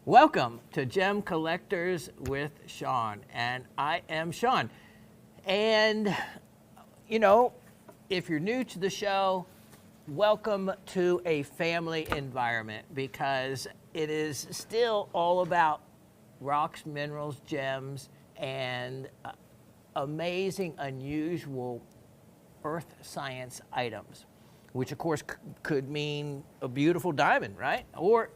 Welcome to Gem Collectors with Shawn, and I am Shawn. And, you know, if you're new to the show, welcome to a family environment because it is still all about rocks, minerals, gems, and amazing, unusual earth science items, which of course could mean a beautiful diamond, right? Or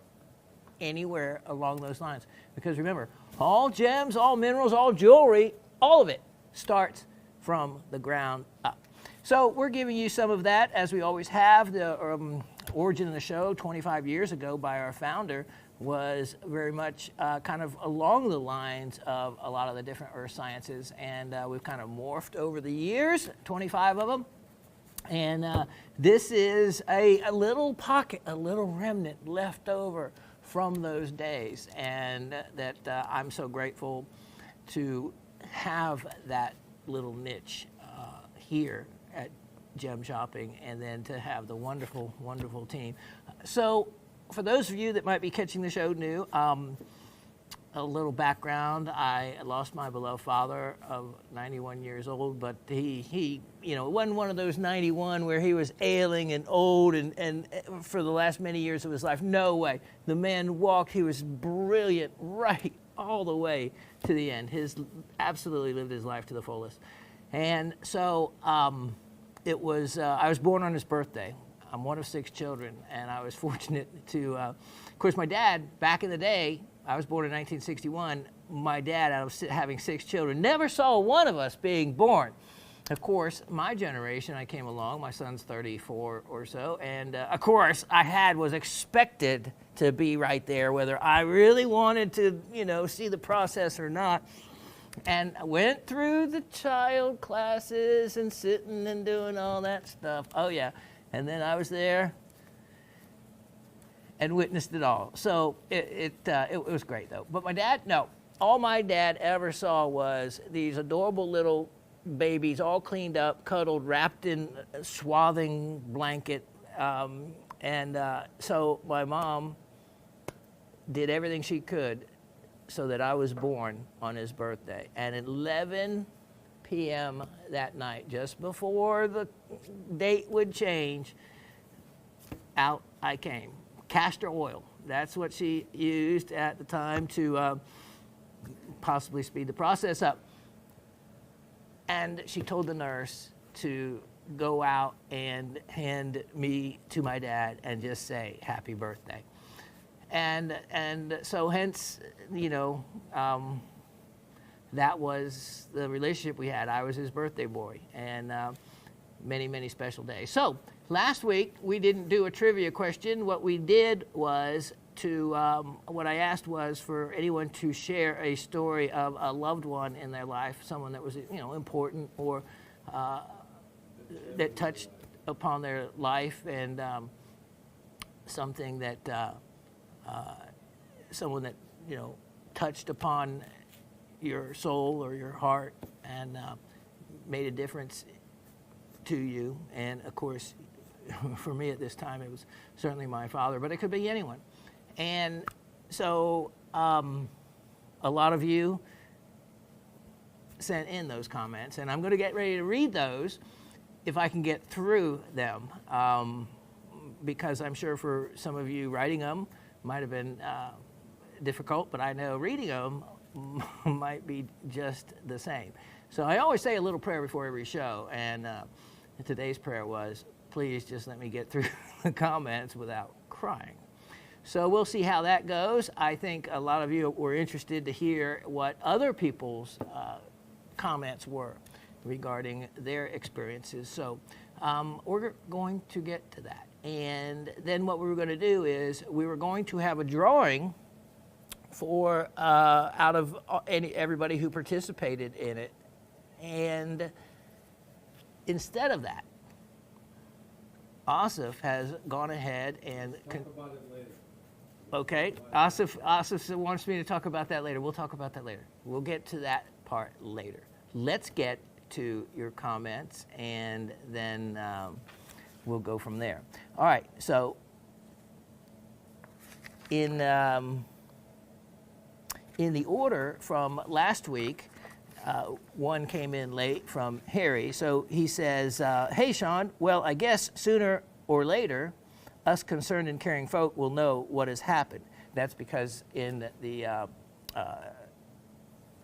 anywhere along those lines. Because remember, all gems, all minerals, all jewelry, all of it starts from the ground up. So we're giving you some of that, as we always have. The origin of the show 25 years ago by our founder was very much kind of along the lines of a lot of the different earth sciences, and we've kind of morphed over the years, 25 of them. And this is a little pocket, a little remnant left over from those days, and that I'm so grateful to have that little niche here at Gem Shopping, and then to have the wonderful, wonderful team. So for those of you that might be catching the show new, a little background. I lost my beloved father of 91 years old, but he you know, it wasn't one of those 91 where he was ailing and old and for the last many years of his life. No way. The man walked. He was brilliant right all the way to the end. Absolutely lived his life to the fullest. And so it was, I was born on his birthday. I'm one of 6 children, and I was fortunate to, of course, my dad, back in the day, I was born in 1961. My dad, out of having 6 children, never saw one of us being born. Of course, my generation, I came along, my son's 34 or so, and of course, was expected to be right there, whether I really wanted to, you know, see the process or not. And I went through the child classes and sitting and doing all that stuff. Oh, yeah. And then I was there and witnessed it all. So it was great, though. But my dad, no. All my dad ever saw was these adorable little babies, all cleaned up, cuddled, wrapped in a swathing blanket. So my mom did everything she could so that I was born on his birthday. And at 11 p.m. that night, just before the date would change, out I came. Castor oil. That's what she used at the time to possibly speed the process up. And she told the nurse to go out and hand me to my dad and just say, "Happy birthday." And so hence, you know, that was the relationship we had. I was his birthday boy, and many, many special days. So last week, we didn't do a trivia question. What we did was what I asked was for anyone to share a story of a loved one in their life, someone that was, you know, important or that touched upon their life, and something that someone that, you know, touched upon your soul or your heart and made a difference to you. And of course, for me at this time, it was certainly my father, but it could be anyone. And so a lot of you sent in those comments, and I'm going to get ready to read those if I can get through them, because I'm sure for some of you writing them might have been difficult, but I know reading them might be just the same. So I always say a little prayer before every show, and today's prayer was, please just let me get through the comments without crying. So we'll see how that goes. I think a lot of you were interested to hear what other people's comments were regarding their experiences. So we're going to get to that. And then what we were going to do is we were going to have a drawing for out of everybody who participated in it. And instead of that, Asif has gone ahead and... Talk about it later. Okay, Asif wants me to talk about that later. We'll talk about that later. We'll get to that part later. Let's get to your comments, and then we'll go from there. All right, so in in the order from last week, one came in late from Harry. So he says, hey, Shawn, well, I guess sooner or later, us concerned and caring folk will know what has happened. That's because in the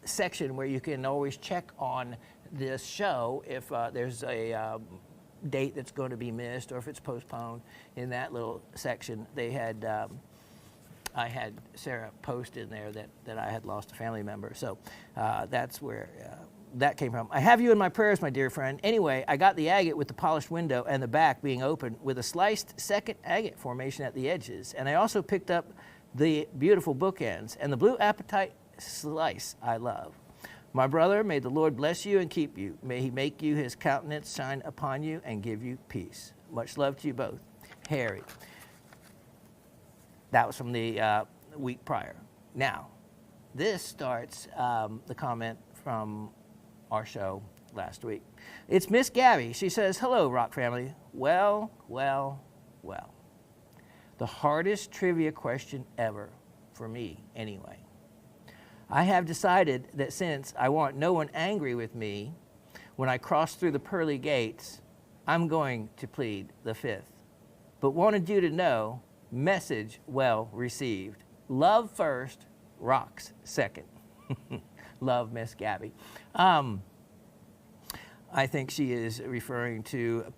section where you can always check on this show if there's a date that's going to be missed or if it's postponed, in that little section, they had I had Sarah post in there that I had lost a family member. So that's where that came from. I have you in my prayers, my dear friend. Anyway, I got the agate with the polished window and the back being open with a sliced second agate formation at the edges. And I also picked up the beautiful bookends and the blue apatite slice I love. My brother, may the Lord bless you and keep you. May he make you his countenance shine upon you and give you peace. Much love to you both. Harry. That was from the week prior. Now, this starts the comment from our show last week. It's Miss Gabby. She says, hello, Rock family. Well. The hardest trivia question ever, for me anyway. I have decided that since I want no one angry with me when I cross through the pearly gates, I'm going to plead the fifth. But wanted you to know, message well received. Love first, rocks second. Love, Miss Gabby. I think she is referring to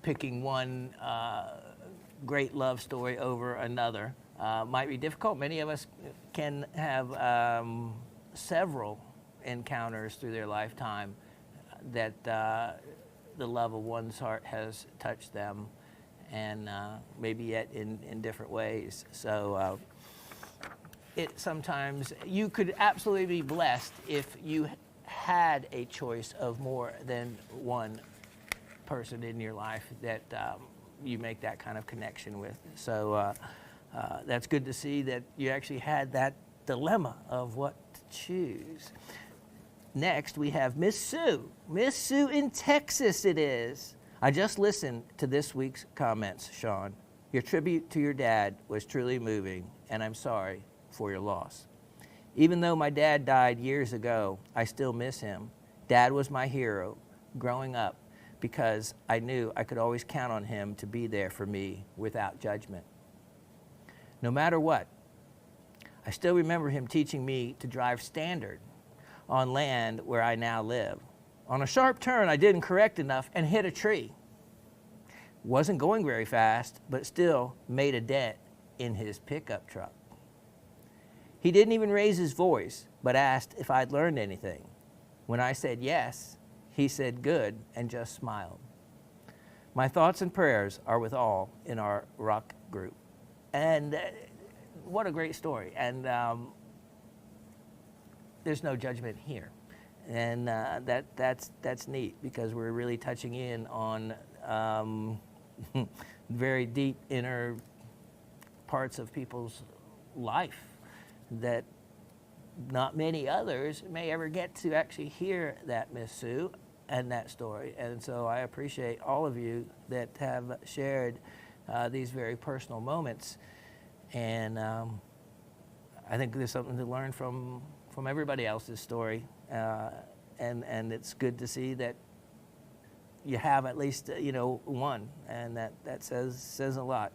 picking one great love story over another. Might be difficult. Many of us can have several encounters through their lifetime that the love of one's heart has touched them, and maybe yet in different ways. So it sometimes, you could absolutely be blessed if you had a choice of more than one person in your life that you make that kind of connection with. So that's good to see that you actually had that dilemma of what to choose. Next, we have Miss Sue. Miss Sue in Texas it is. I just listened to this week's comments, Shawn. Your tribute to your dad was truly moving, and I'm sorry for your loss. Even though my dad died years ago, I still miss him. Dad was my hero growing up because I knew I could always count on him to be there for me without judgment. No matter what, I still remember him teaching me to drive standard on land where I now live. On a sharp turn, I didn't correct enough and hit a tree. Wasn't going very fast, but still made a dent in his pickup truck. He didn't even raise his voice, but asked if I'd learned anything. When I said yes, he said good and just smiled. My thoughts and prayers are with all in our rock group. And what a great story. And there's no judgment here. And that's neat, because we're really touching in on very deep inner parts of people's life that not many others may ever get to actually hear that, Miss Sue, and that story. And so I appreciate all of you that have shared these very personal moments. And I think there's something to learn from everybody else's story. And it's good to see that you have at least one, and that says a lot.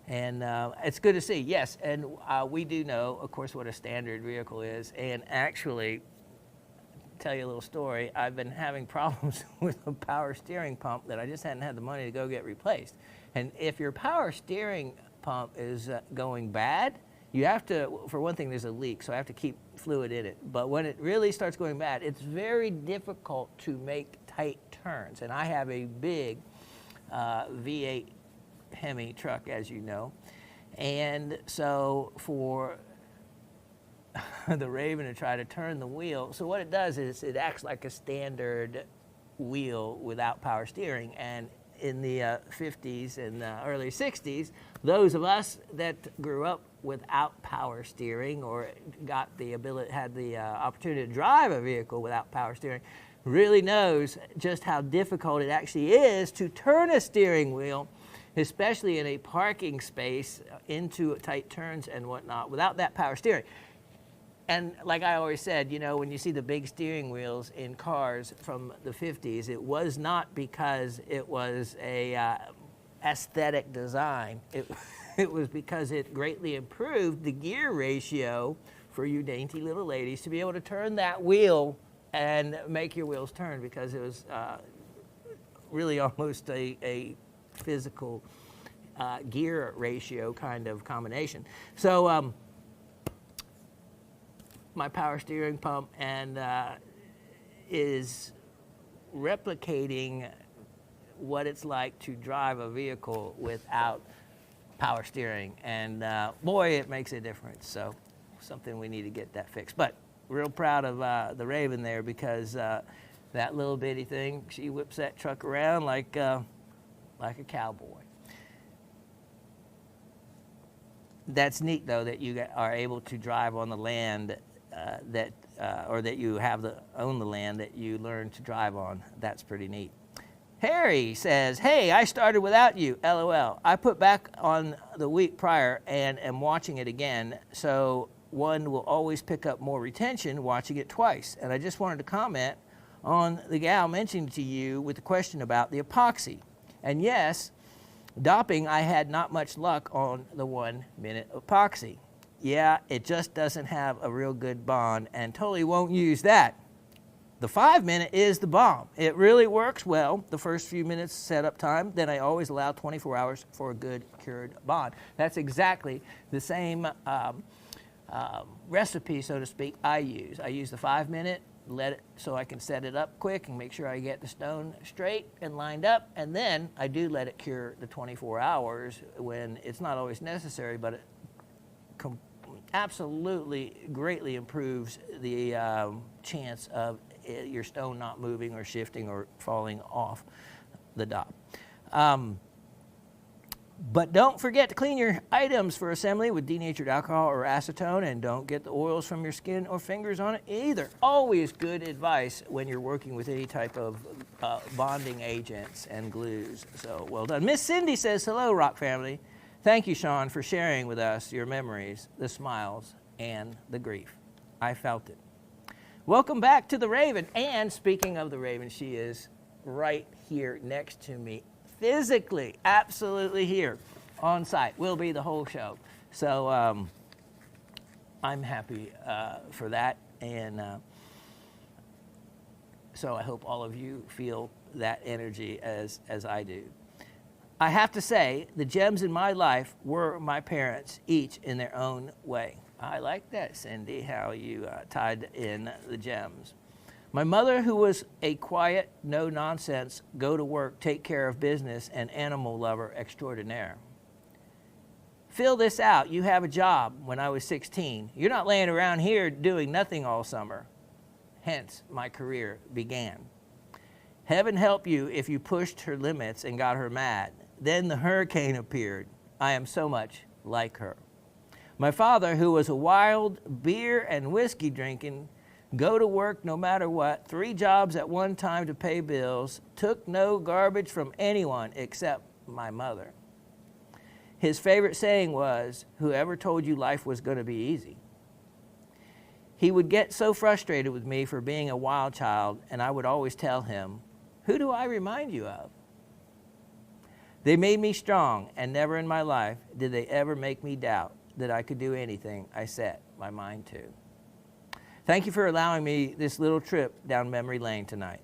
And it's good to see, yes. And we do know, of course, what a standard vehicle is. And actually, tell you a little story. I've been having problems with a power steering pump that I just hadn't had the money to go get replaced. And if your power steering pump is going bad, you have to, for one thing, there's a leak, so I have to keep fluid in it. But when it really starts going bad, it's very difficult to make tight turns. And I have a big V8 Hemi truck, as you know. And so for the Raven to try to turn the wheel, so what it does is it acts like a standard wheel without power steering. And in the 50s and early 60s, those of us that grew up without power steering or got the ability, had the opportunity to drive a vehicle without power steering, really knows just how difficult it actually is to turn a steering wheel, especially in a parking space into tight turns and whatnot, without that power steering. And like I always said, when you see the big steering wheels in cars from the 50s, it was not because it was a aesthetic design. It was because it greatly improved the gear ratio for you dainty little ladies to be able to turn that wheel and make your wheels turn, because it was really almost a physical gear ratio kind of combination. So my power steering pump and is replicating what it's like to drive a vehicle without power steering, and boy, it makes a difference. So something we need to get that fixed. But real proud of the Raven there, because that little bitty thing, she whips that truck around like a cowboy. That's neat, though, that you are able to drive on the land or that you own the land that you learn to drive on. That's pretty neat. Harry says, hey, I started without you, LOL. I put back on the week prior and am watching it again, so one will always pick up more retention watching it twice. And I just wanted to comment on the gal mentioned to you with the question about the epoxy. And yes, dopping, I had not much luck on the 1 minute epoxy. Yeah, it just doesn't have a real good bond and totally won't use that. The 5 minute is the bomb. It really works well the first few minutes setup time. Then I always allow 24 hours for a good cured bond. That's exactly the same recipe, so to speak, I use. I use the 5 minute, let it so I can set it up quick and make sure I get the stone straight and lined up. And then I do let it cure the 24 hours when it's not always necessary, but it absolutely greatly improves the chance of your stone not moving or shifting or falling off the dop. But don't forget to clean your items for assembly with denatured alcohol or acetone, and don't get the oils from your skin or fingers on it either. Always good advice when you're working with any type of bonding agents and glues. So well done. Miss Cindy says, hello, Rock family. Thank you, Shawn, for sharing with us your memories, the smiles, and the grief. I felt it. Welcome back to the Raven. And speaking of the Raven, she is right here next to me, physically, absolutely here on site. Will be the whole show. So I'm happy for that. And so I hope all of you feel that energy as I do. I have to say, the gems in my life were my parents, each in their own way. I like that, Cindy, how you tied in the gems. My mother, who was a quiet, no-nonsense, go-to-work, take-care of business, and animal lover extraordinaire. Fill this out. You have a job when I was 16. You're not laying around here doing nothing all summer. Hence, my career began. Heaven help you if you pushed her limits and got her mad. Then the hurricane appeared. I am so much like her. My father, who was a wild beer and whiskey drinking, go to work no matter what, 3 jobs at one time to pay bills, took no garbage from anyone except my mother. His favorite saying was, whoever told you life was going to be easy? He would get so frustrated with me for being a wild child, and I would always tell him, who do I remind you of? They made me strong, and never in my life did they ever make me doubt that I could do anything I set my mind to. Thank you for allowing me this little trip down memory lane tonight.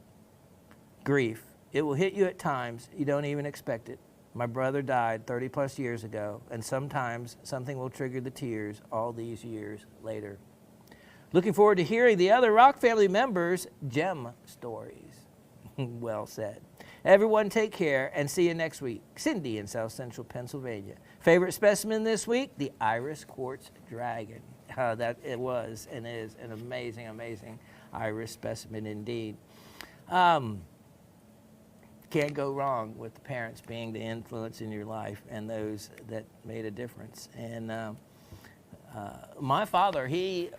Grief. It will hit you at times you don't even expect it. My brother died 30 plus years ago, and sometimes something will trigger the tears all these years later. Looking forward to hearing the other Rock family members' gem stories. Well said. Everyone take care and see you next week. Cindy in South Central Pennsylvania. Favorite specimen this week? The Iris Quartz Dragon. That it was and is an amazing, amazing iris specimen indeed. Can't go wrong with the parents being the influence in your life and those that made a difference. And my father, he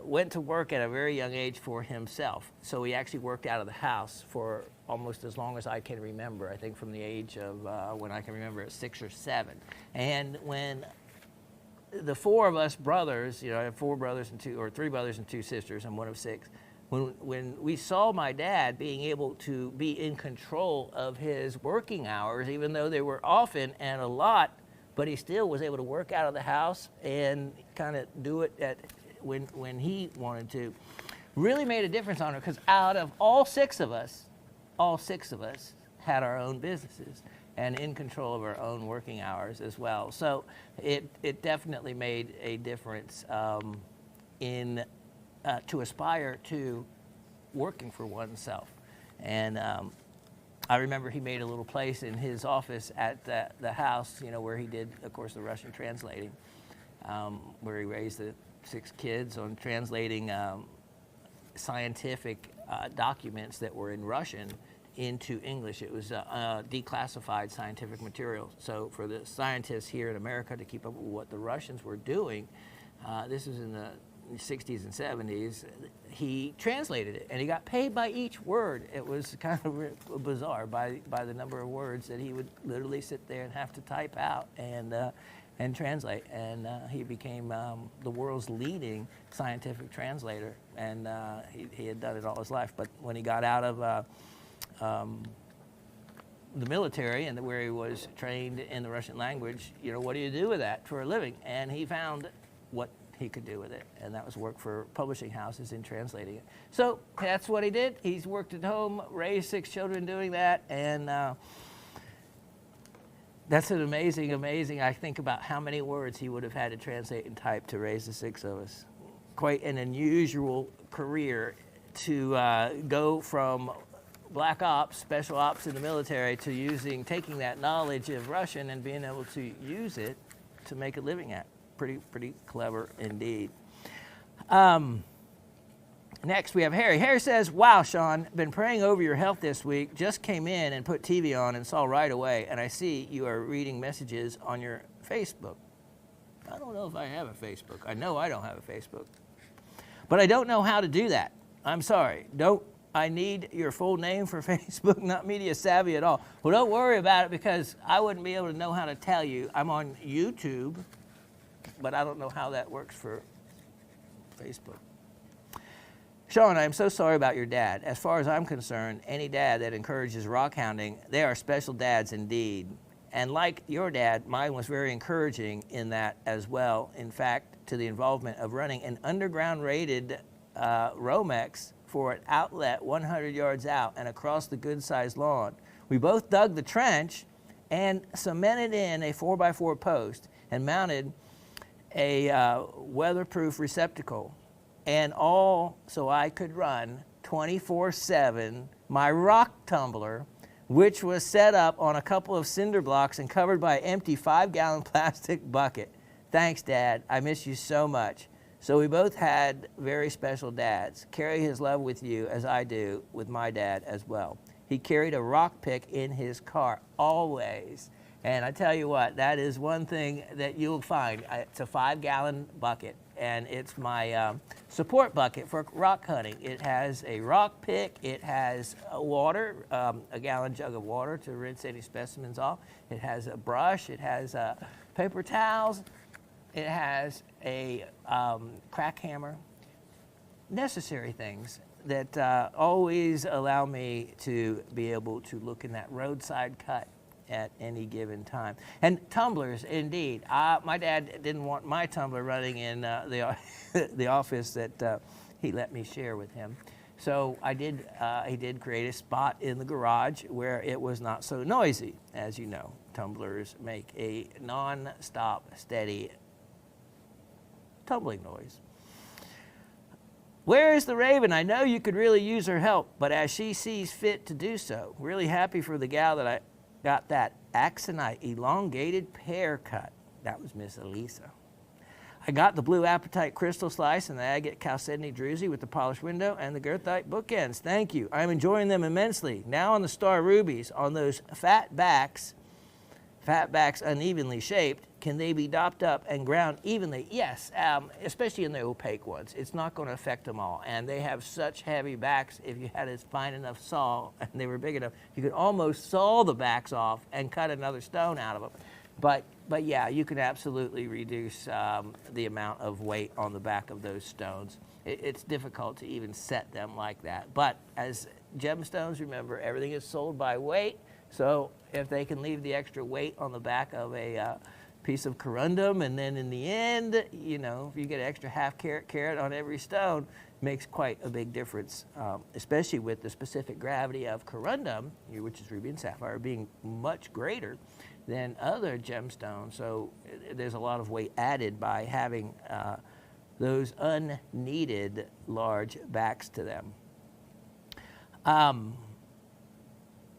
went to work at a very young age for himself. So he actually worked out of the house for almost as long as I can remember. I think from the age of when I can remember at 6 or 7. And when the four of us brothers, I have three brothers and two sisters. I'm one of six. When we saw my dad being able to be in control of his working hours, even though they were often and a lot, but he still was able to work out of the house and kind of do it when he wanted to, really made a difference on her, because out of all six of us had our own businesses and in control of our own working hours as well. So it definitely made a difference to aspire to working for oneself. And I remember he made a little place in his office at the house, where he did, of course, the Russian translating, where he raised the 6 kids on translating scientific documents that were in Russian into English. It was declassified scientific material. So for the scientists here in America to keep up with what the Russians were doing, this was in the 60s and 70s, he translated it, and he got paid by each word. It was kind of bizarre by the number of words that he would literally sit there and have to type out and translate. And he became the world's leading scientific translator, and he had done it all his life. But when he got out of the military, and where he was trained in the Russian language, what do you do with that for a living? And he found what he could do with it, and that was work for publishing houses in translating it. So that's what he did. He's worked at home, raised 6 children doing that, and that's an amazing, I think about how many words he would have had to translate and type to raise the 6 of us. Quite an unusual career to go from black ops, special ops in the military, to taking that knowledge of Russian and being able to use it to make a living at. Pretty clever indeed. Next we have Harry. Harry says, "Wow, Shawn, been praying over your health this week. Just came in and put TV on and saw right away, and I see you are reading messages on your Facebook." I don't know if I have a Facebook. I know I don't have a Facebook. But I don't know how to do that. I'm sorry. I need your full name for Facebook, not media savvy at all. Well, don't worry about it, because I wouldn't be able to know how to tell you. I'm on YouTube, but I don't know how that works for Facebook. Shawn, I'm so sorry about your dad. As far as I'm concerned, any dad that encourages rock hounding, they are special dads indeed. And like your dad, mine was very encouraging in that as well. In fact, to the involvement of running an underground rated Romex for an outlet 100 yards out and across the good-sized lawn. We both dug the trench and cemented in a 4x4 post and mounted a weatherproof receptacle, and all so I could run 24/7 my rock tumbler, which was set up on a couple of cinder blocks and covered by an empty 5-gallon plastic bucket. Thanks, Dad. I miss you so much. So we both had very special dads. Carry his love with you as I do with my dad as well. He carried a rock pick in his car always. And I tell you what, that is one thing that you'll find. It's a 5-gallon bucket, and it's my support bucket for rock hunting. It has a rock pick. It has water, a gallon jug of water to rinse any specimens off. It has a brush. It has paper towels. It has a crack hammer. Necessary things that always allow me to be able to look in that roadside cut at any given time. And tumblers, indeed. My dad didn't want my tumbler running in the office that he let me share with him. So he did create a spot in the garage where it was not so noisy. As you know, tumblers make a non-stop, steady tumbling noise. Where is the Raven? I know you could really use her help, but as she sees fit to do so. Really happy for the gal that I got that axonite elongated pear cut. That was Miss Elisa. I got the blue apatite crystal slice and the agate chalcedony druzy with the polished window and the girthite bookends. Thank you. I'm enjoying them immensely. Now on the star rubies, on those fat backs unevenly shaped, can they be dopped up and ground evenly? Yes, especially in the opaque ones. It's not going to affect them all. And they have such heavy backs, if you had a fine enough saw and they were big enough, you could almost saw the backs off and cut another stone out of them. But But yeah, you can absolutely reduce the amount of weight on the back of those stones. It's difficult to even set them like that. But as gemstones, remember, everything is sold by weight. So if they can leave the extra weight on the back of a piece of corundum, and then in the end, you know, if you get an extra half carat on every stone, makes quite a big difference, especially with the specific gravity of corundum, which is ruby and sapphire, being much greater than other gemstones. So there's a lot of weight added by having those unneeded large backs to them.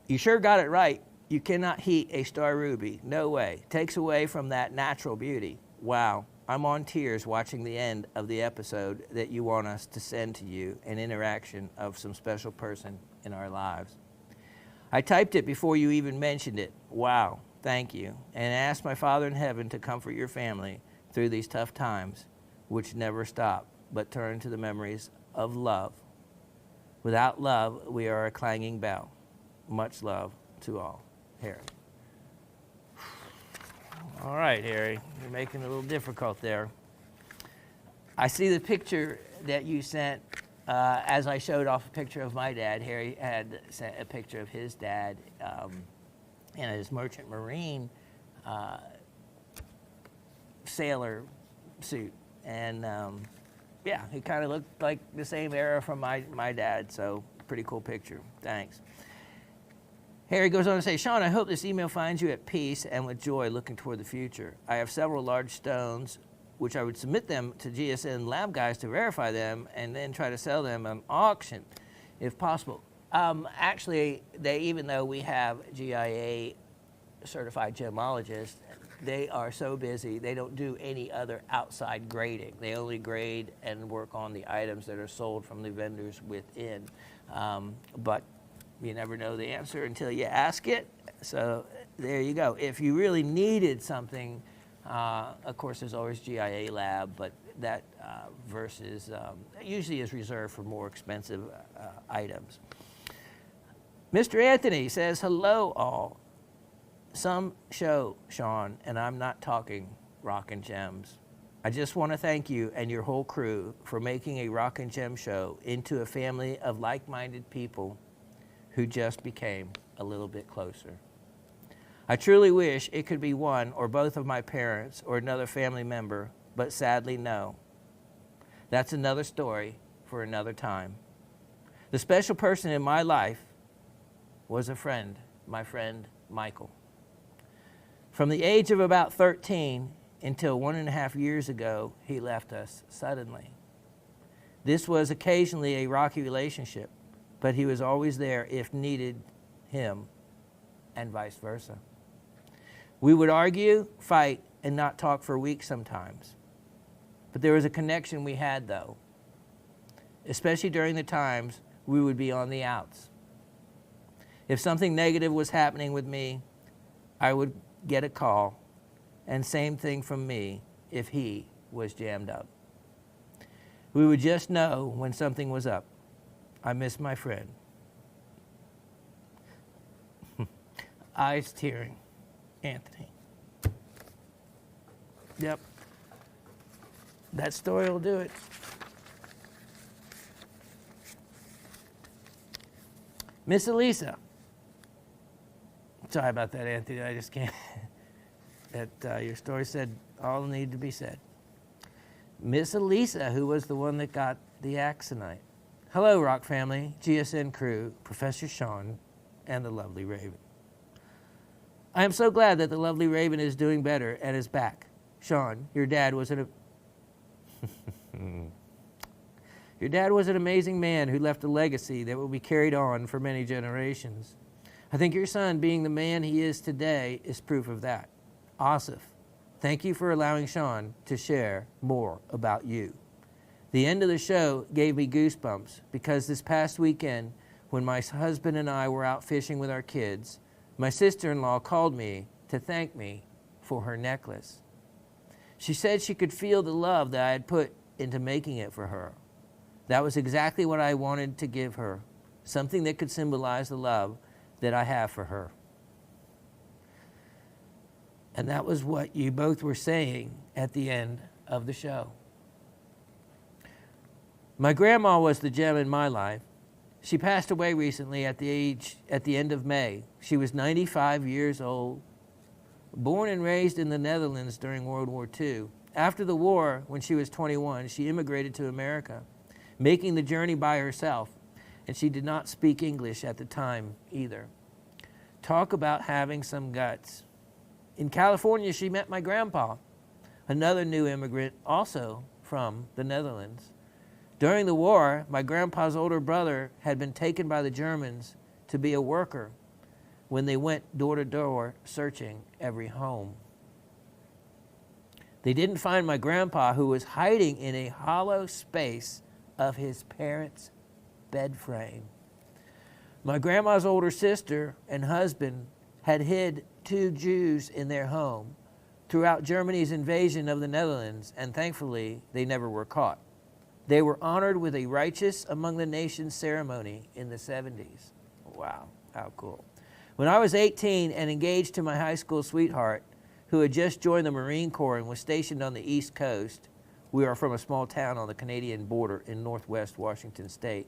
You sure got it right. You cannot heat a star ruby. No way. Takes away from that natural beauty. Wow. I'm on tears watching the end of the episode that you want us to send to you, an interaction of some special person in our lives. I typed it before you even mentioned it. Wow. Thank you. And asked my Father in heaven to comfort your family through these tough times, which never stop, but turn to the memories of love. Without love, we are a clanging bell. Much love to all. Harry. All right, Harry, you're making it a little difficult there. I see the picture that you sent as I showed off a picture of my dad. Harry had sent a picture of his dad in his merchant marine sailor suit. And yeah, he kind of looked like the same era from my dad, so pretty cool picture. Thanks. Harry goes on to say, Shawn, I hope this email finds you at peace and with joy looking toward the future. I have several large stones, which I would submit them to GSN lab guys to verify them and then try to sell them on auction, if possible. Actually, even though we have GIA certified gemologists, they are so busy, they don't do any other outside grading. They only grade and work on the items that are sold from the vendors within. But you never know the answer until you ask it. So there you go. If you really needed something, of course, there's always GIA lab, but that versus usually is reserved for more expensive items. Mr. Anthony says, hello all. Some show, Shawn, and I'm not talking rock and gems. I just want to thank you and your whole crew for making a rock and gem show into a family of like-minded people who just became a little bit closer. I truly wish it could be one or both of my parents or another family member, but sadly no. That's another story for another time. The special person in my life was a friend, my friend Michael. From the age of about 13 until 1.5 years ago, he left us suddenly. This was occasionally a rocky relationship, but he was always there if needed him, and vice versa. We would argue, fight, and not talk for weeks sometimes. But there was a connection we had, though, especially during the times we would be on the outs. If something negative was happening with me, I would get a call, and same thing from me if he was jammed up. We would just know when something was up. I miss my friend. Eyes tearing. Anthony. Yep. That story will do it. Miss Elisa. Sorry about that, Anthony. I just can't. Your story said all needed to be said. Miss Elisa, who was the one that got the axonite. Hello, Rock family, GSN crew, Professor Shawn, and the lovely Raven. I am so glad that the lovely Raven is doing better and is back. Shawn, your dad was an amazing man who left a legacy that will be carried on for many generations. I think your son being the man he is today is proof of that. Asif, thank you for allowing Shawn to share more about you. The end of the show gave me goosebumps because this past weekend, when my husband and I were out fishing with our kids, my sister-in-law called me to thank me for her necklace. She said she could feel the love that I had put into making it for her. That was exactly what I wanted to give her, something that could symbolize the love that I have for her. And that was what you both were saying at the end of the show. My grandma was the gem in my life. She passed away recently at the end of May. She was 95 years old, born and raised in the Netherlands during World War II. After the war, when she was 21, she immigrated to America, making the journey by herself, and she did not speak English at the time either. Talk about having some guts. In California, she met my grandpa, another new immigrant, also from the Netherlands. During the war, my grandpa's older brother had been taken by the Germans to be a worker when they went door to door searching every home. They didn't find my grandpa, who was hiding in a hollow space of his parents' bed frame. My grandma's older sister and husband had hid 2 Jews in their home throughout Germany's invasion of the Netherlands, and thankfully, they never were caught. They were honored with a Righteous Among the Nations ceremony in the 70s. Wow, how cool. When I was 18 and engaged to my high school sweetheart, who had just joined the Marine Corps and was stationed on the East Coast, we are from a small town on the Canadian border in northwest Washington State,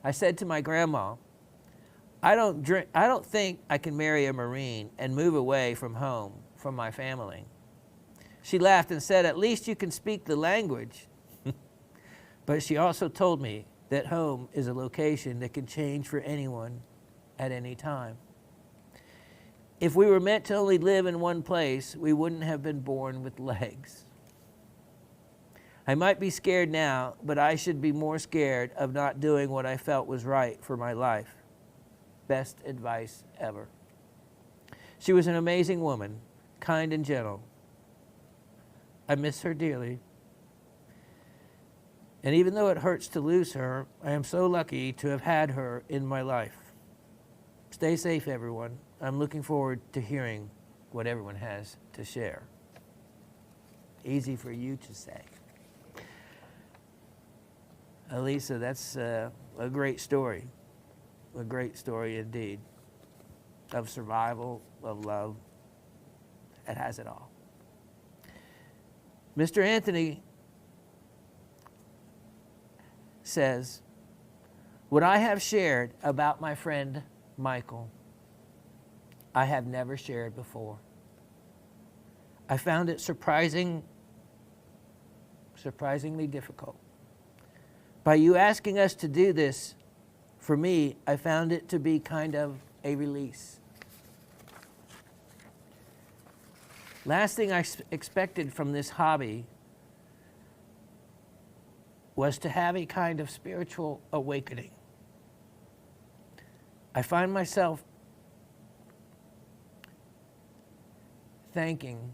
I said to my grandma, I don't think I can marry a Marine and move away from home, from my family. She laughed and said, at least you can speak the language. But she also told me that home is a location that can change for anyone at any time. If we were meant to only live in one place, we wouldn't have been born with legs. I might be scared now, but I should be more scared of not doing what I felt was right for my life. Best advice ever. She was an amazing woman, kind and gentle. I miss her dearly. And even though it hurts to lose her, I am so lucky to have had her in my life. Stay safe, everyone. I'm looking forward to hearing what everyone has to share. Easy for you to say. Elisa, that's a great story. A great story indeed. Of survival, of love. It has it all. Mr. Anthony says, what I have shared about my friend Michael, I have never shared before. I found it surprisingly difficult. By you asking us to do this, for me, I found it to be kind of a release. Last thing I expected from this hobby was to have a kind of spiritual awakening. I find myself thanking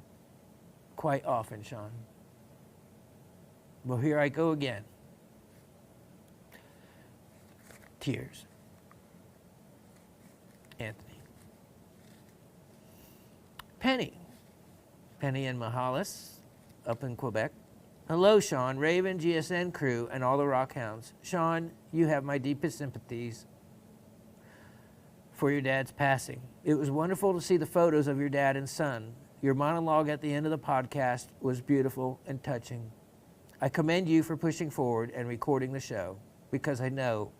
quite often, Shawn. Well, here I go again. Tears. Anthony. Penny and Mahalis up in Quebec. Hello, Shawn, Raven, GSN crew, and all the Rockhounds. Shawn, you have my deepest sympathies for your dad's passing. It was wonderful to see the photos of your dad and son. Your monologue at the end of the podcast was beautiful and touching. I commend you for pushing forward and recording the show, because I know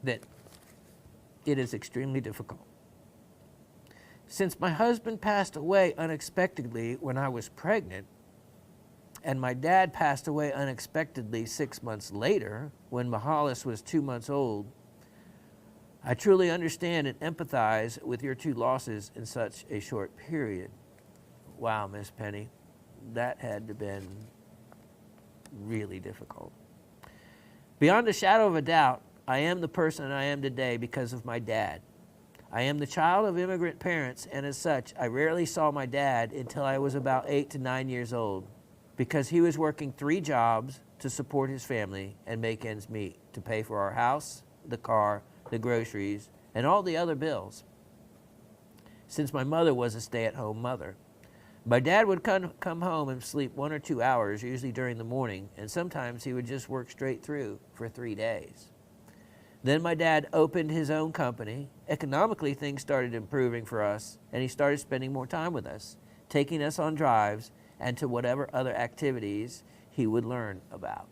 that it is extremely difficult. Since my husband passed away unexpectedly when I was pregnant, and my dad passed away unexpectedly 6 months later when Mahalis was 2 months old, I truly understand and empathize with your 2 losses in such a short period. Wow, Miss Penny, that had to have been really difficult. Beyond a shadow of a doubt, I am the person I am today because of my dad. I am the child of immigrant parents, and as such, I rarely saw my dad until I was about 8 to 9 years old, because he was working 3 jobs to support his family and make ends meet, to pay for our house, the car, the groceries, and all the other bills. Since my mother was a stay-at-home mother, my dad would come home and sleep 1 or 2 hours, usually during the morning, and sometimes he would just work straight through for 3 days. Then my dad opened his own company. Economically, things started improving for us, and he started spending more time with us, taking us on drives and to whatever other activities he would learn about.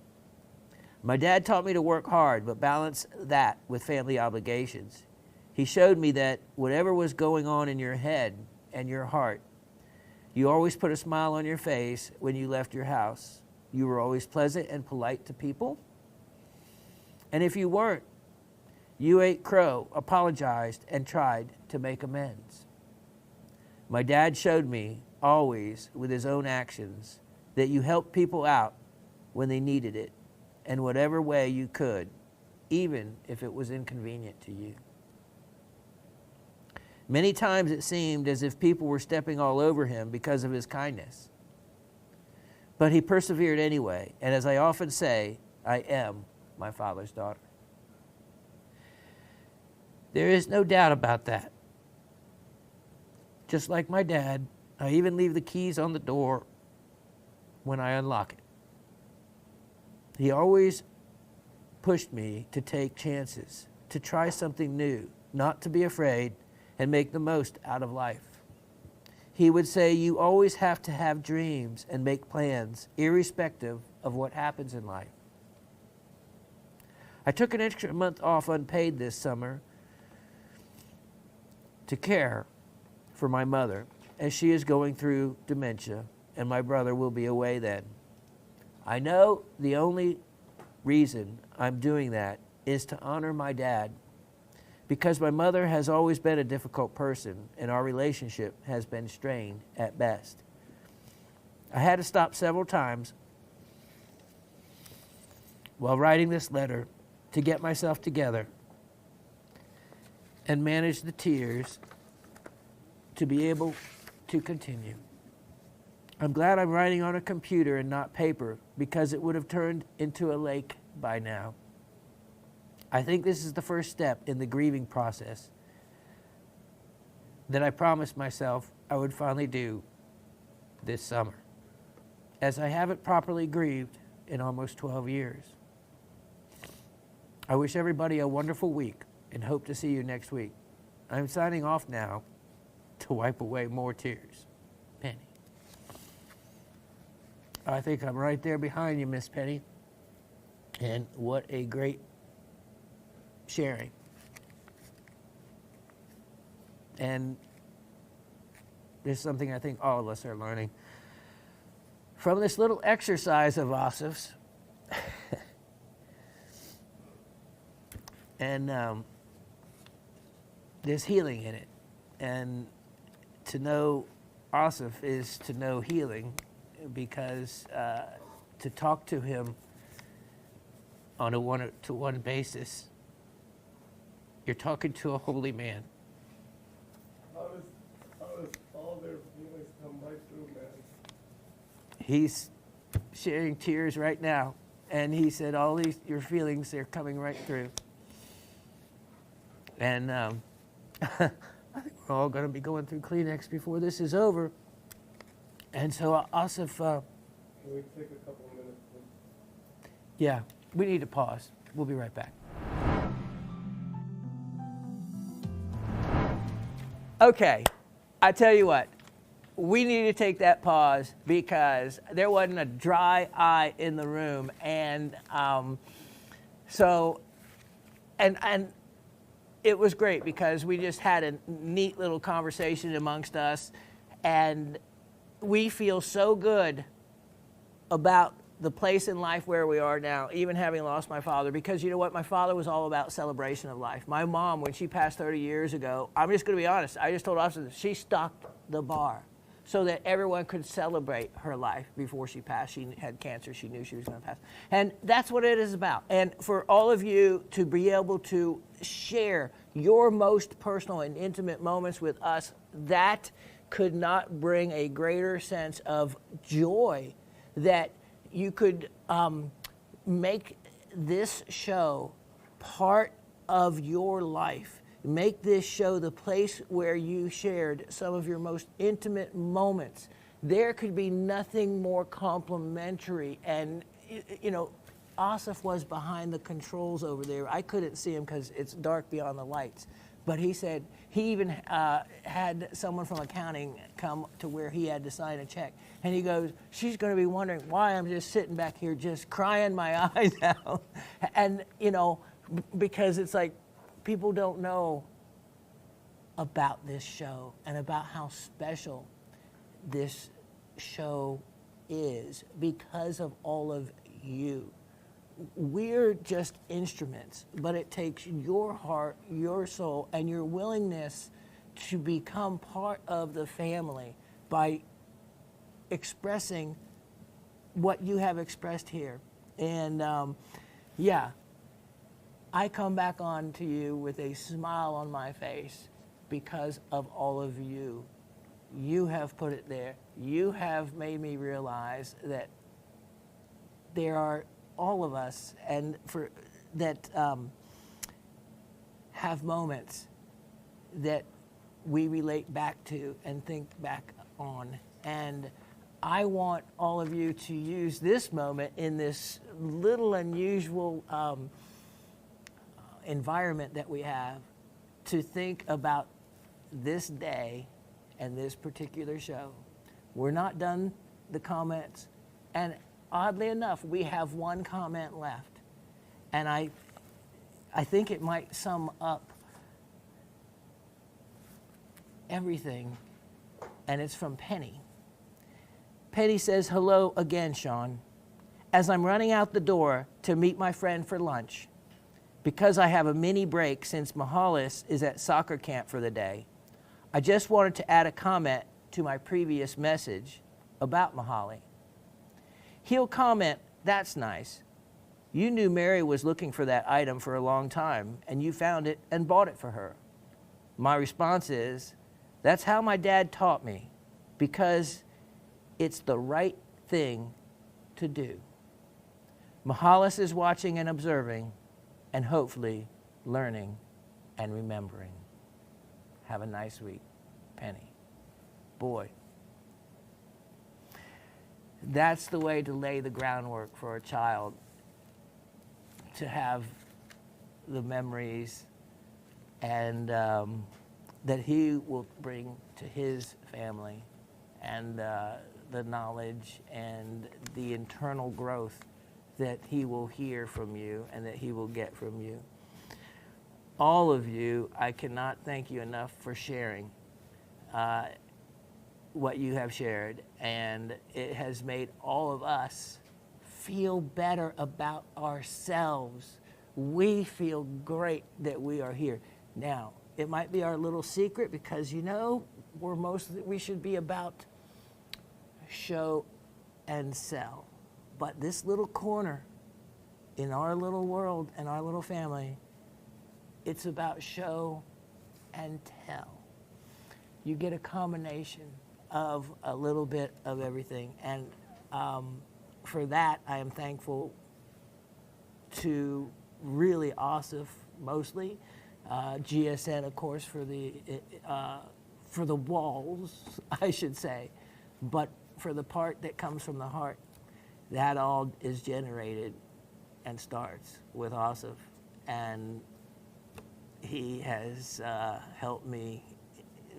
My dad taught me to work hard, but balance that with family obligations. He showed me that whatever was going on in your head and your heart, you always put a smile on your face when you left your house. You were always pleasant and polite to people. And if you weren't, you ate crow, apologized, and tried to make amends. My dad showed me, always with his own actions, that you helped people out when they needed it, in whatever way you could, even if it was inconvenient to you. Many times it seemed as if people were stepping all over him because of his kindness. But he persevered anyway, and as I often say, I am my father's daughter. There is no doubt about that. Just like my dad, I even leave the keys on the door when I unlock it. He always pushed me to take chances, to try something new, not to be afraid, and make the most out of life. He would say, you always have to have dreams and make plans, irrespective of what happens in life. I took an extra month off unpaid this summer to care for my mother, as she is going through dementia, and my brother will be away then. I know the only reason I'm doing that is to honor my dad, because my mother has always been a difficult person, and our relationship has been strained at best. I had to stop several times while writing this letter to get myself together and manage the tears to be able to continue. I'm glad I'm writing on a computer and not paper, because it would have turned into a lake by now. I think this is the first step in the grieving process that I promised myself I would finally do this summer, as I haven't properly grieved in almost 12 years. I wish everybody a wonderful week and hope to see you next week. I'm signing off now to wipe away more tears. Penny. I think I'm right there behind you, Miss Penny. And what a great sharing. And there's something I think all of us are learning from this little exercise of Asif's. And there's healing in it. And to know Asif is to know healing, because to talk to him on a one-to-one basis, you're talking to a holy man. How does all their feelings come right through, man? He's sharing tears right now, and he said, all these your feelings, they're coming right through. And I think we're all going to be going through Kleenex before this is over. And so Asif, Can we take a couple of minutes, please? yeah, we need to pause. We'll be right back. Okay, I tell you what, we need to take that pause because there wasn't a dry eye in the room. And and it was great because we just had a neat little conversation amongst us, and we feel so good about the place in life where we are now, even having lost my father, because you know what? My father was all about celebration of life. My mom, when she passed 30 years ago, I'm just going to be honest, I just told Austin, she stocked the bar so that everyone could celebrate her life before she passed. She had cancer. She knew she was going to pass. And that's what it is about. And for all of you to be able to share your most personal and intimate moments with us, that could not bring a greater sense of joy that you could make this show part of your life. Make this show the place where you shared some of your most intimate moments. There could be nothing more complimentary and, you know, Asif was behind the controls over there. I couldn't see him because it's dark beyond the lights. But he said he even had someone from accounting come to where he had to sign a check. And he goes, she's going to be wondering why I'm just sitting back here just crying my eyes out. And, you know, because it's like people don't know about this show and about how special this show is because of all of you. We're just instruments, but it takes your heart, your soul, and your willingness to become part of the family by expressing what you have expressed here. And yeah, I come back on to you with a smile on my face because of all of you. You have put it there. You have made me realize that there are all of us and for that have moments that we relate back to and think back on. And I want all of you to use this moment in this little unusual environment that we have to think about this day and this particular show. We're not done the comments, and oddly enough, we have one comment left, and I think it might sum up everything, and it's from Penny. Penny says, hello again, Shawn. As I'm running out the door to meet my friend for lunch, because I have a mini break since Mahalis is at soccer camp for the day, I just wanted to add a comment to my previous message about Mahali. He'll comment, that's nice. You knew Mary was looking for that item for a long time, and you found it and bought it for her. My response is, that's how my dad taught me, because it's the right thing to do. Mahalis is watching and observing, and hopefully learning and remembering. Have a nice week, Penny. Boy, that's the way to lay the groundwork for a child, to have the memories and that he will bring to his family, and the knowledge and the internal growth that he will hear from you and that he will get from you. All of you, I cannot thank you enough for sharing what you have shared, and it has made all of us feel better about ourselves. We feel great that we are here. Now, it might be our little secret because, you know, we should be about show and sell. But this little corner in our little world and our little family, it's about show and tell. You get a combination of a little bit of everything. And for that, I am thankful to really Asif mostly, GSN, of course, for the walls, I should say. But for the part that comes from the heart, that all is generated and starts with Asif. And he has helped me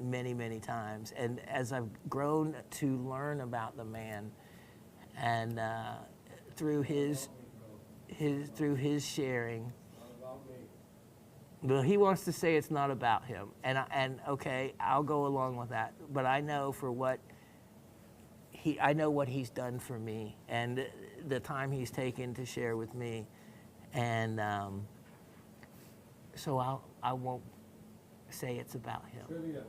many, many times. And as I've grown to learn about the man, and through his sharing, well, he wants to say it's not about him, and okay, I'll go along with that. But I know I know what he's done for me, and the time he's taken to share with me, and so I won't say it's about him. Trivia.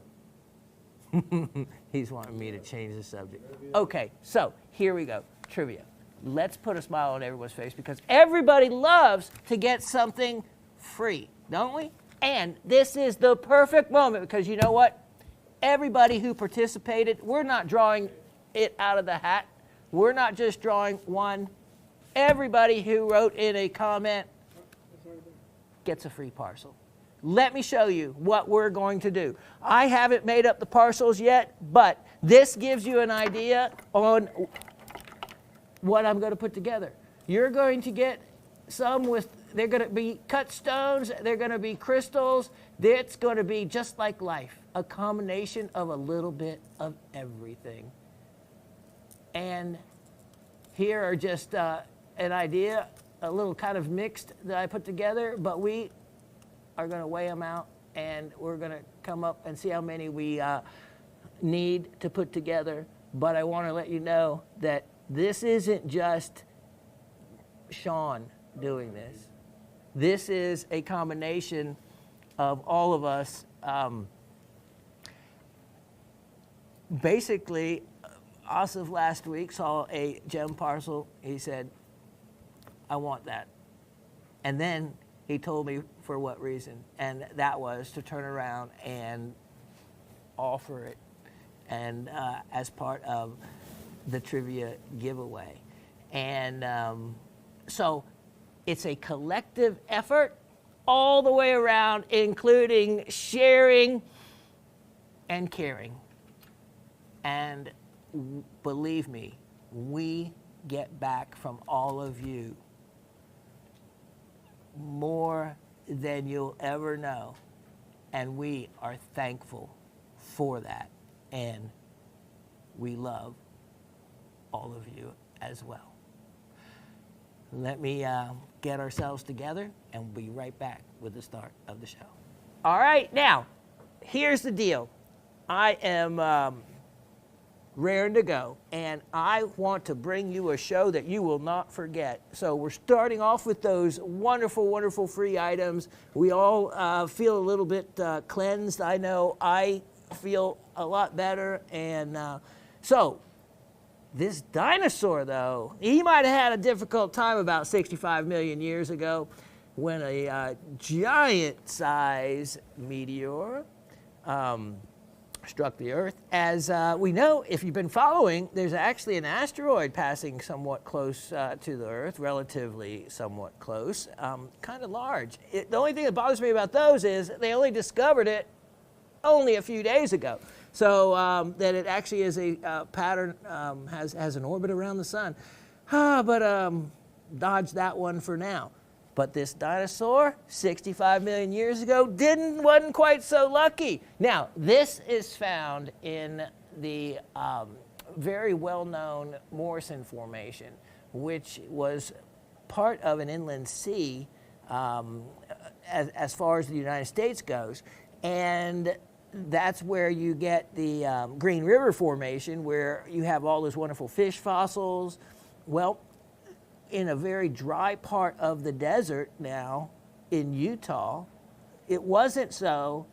He's wanting me to change the subject. Okay, so here we go. Trivia. Let's put a smile on everyone's face because everybody loves to get something free, don't we? And this is the perfect moment because you know what? Everybody who participated, we're not drawing it out of the hat. We're not just drawing one. Everybody who wrote in a comment gets a free parcel. Let me show you what we're going to do. I haven't made up the parcels yet, but this gives you an idea on what I'm going to put together. You're going to get they're going to be cut stones, they're going to be crystals. It's going to be just like life, a combination of a little bit of everything. And here are just an idea, a little kind of mixed that I put together, but we are going to weigh them out, and we're going to come up and see how many we need to put together. But I want to let you know that this isn't just Shawn doing this. This is a combination of all of us. Basically, Asif last week saw a gem parcel. He said, I want that. And then he told me for what reason. And that was to turn around and offer it and as part of the trivia giveaway. And so it's a collective effort all the way around, including sharing and caring. And believe me, we get back from all of you more than you'll ever know. And we are thankful for that. And we love all of you as well. Let me get ourselves together, and we'll be right back with the start of the show. All right, now, here's the deal. I am raring to go, and I want to bring you a show that you will not forget. So we're starting off with those wonderful, wonderful free items. We all feel a little bit cleansed. I know I feel a lot better, and so this dinosaur, though, he might have had a difficult time about 65 million years ago when a giant-size meteor struck the Earth. As we know, if you've been following, there's actually an asteroid passing somewhat close to the Earth, relatively somewhat close, kind of large. The only thing that bothers me about those is they only discovered it only a few days ago. So that it actually is a pattern, has an orbit around the sun. But dodge that one for now. But this dinosaur, 65 million years ago, wasn't quite so lucky. Now, this is found in the very well-known Morrison Formation, which was part of an inland sea as far as the United States goes. And that's where you get the Green River Formation, where you have all those wonderful fish fossils. Well, in a very dry part of the desert now in Utah, it wasn't so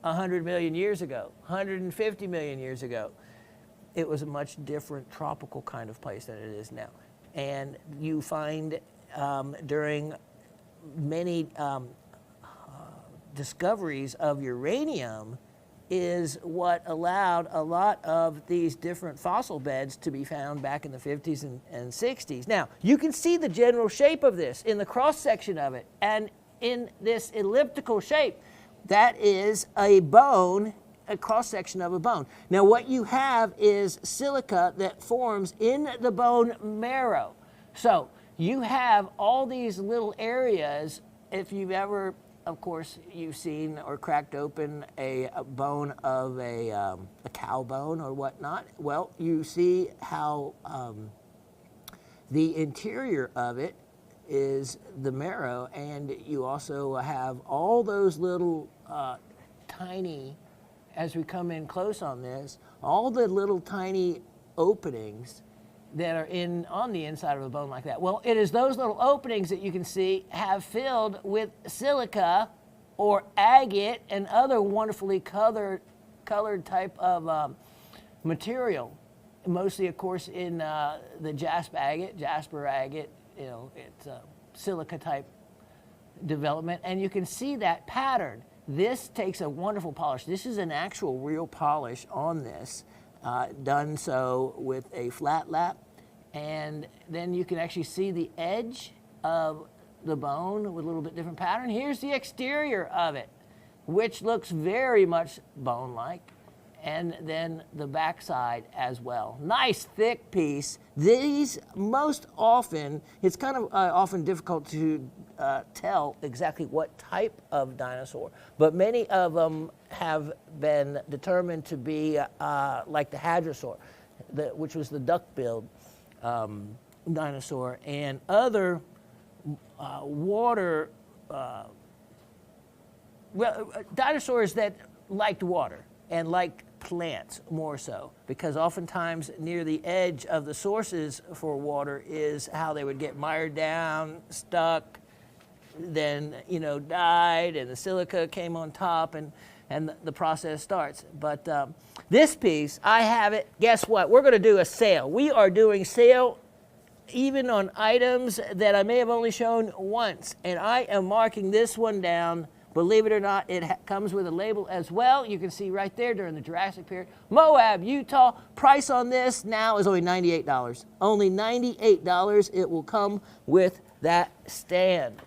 100 million years ago, 150 million years ago. It was a much different tropical kind of place than it is now. And you find during many discoveries of uranium is what allowed a lot of these different fossil beds to be found back in the 50s and 60s. Now, you can see the general shape of this in the cross-section of it, and in this elliptical shape, that is a bone, a cross-section of a bone. Now, what you have is silica that forms in the bone marrow. So, you have all these little areas. If you've ever, of course, you've seen or cracked open a bone of a cow bone or whatnot. Well, you see how the interior of it is the marrow, and you also have all those little tiny, as we come in close on this, all the little tiny openings that are on the inside of a bone like that. Well, it is those little openings that you can see have filled with silica or agate and other wonderfully colored type of material. Mostly, of course, in the jasper agate, it's a silica type development, and you can see that pattern. This takes a wonderful polish. This is an actual real polish on this. Done so with a flat lap, and then you can actually see the edge of the bone with a little bit different pattern. Here's the exterior of it, which looks very much bone-like, and then the backside as well. Nice thick piece. These most often, it's kind of often difficult to tell exactly what type of dinosaur, but many of them have been determined to be like the hadrosaur, which was the duck-billed dinosaur, and other water, dinosaurs that liked water and liked plants more so, because oftentimes near the edge of the sources for water is how they would get mired down, stuck, then died, and the silica came on top, and the process starts. But this piece, I have it. Guess what? We're going to do a sale. We are doing sale even on items that I may have only shown once, and I am marking this one down. Believe it or not, it comes with a label as well. You can see right there during the Jurassic period. Moab, Utah. Price on this now is only $98. Only $98. It will come with that stand.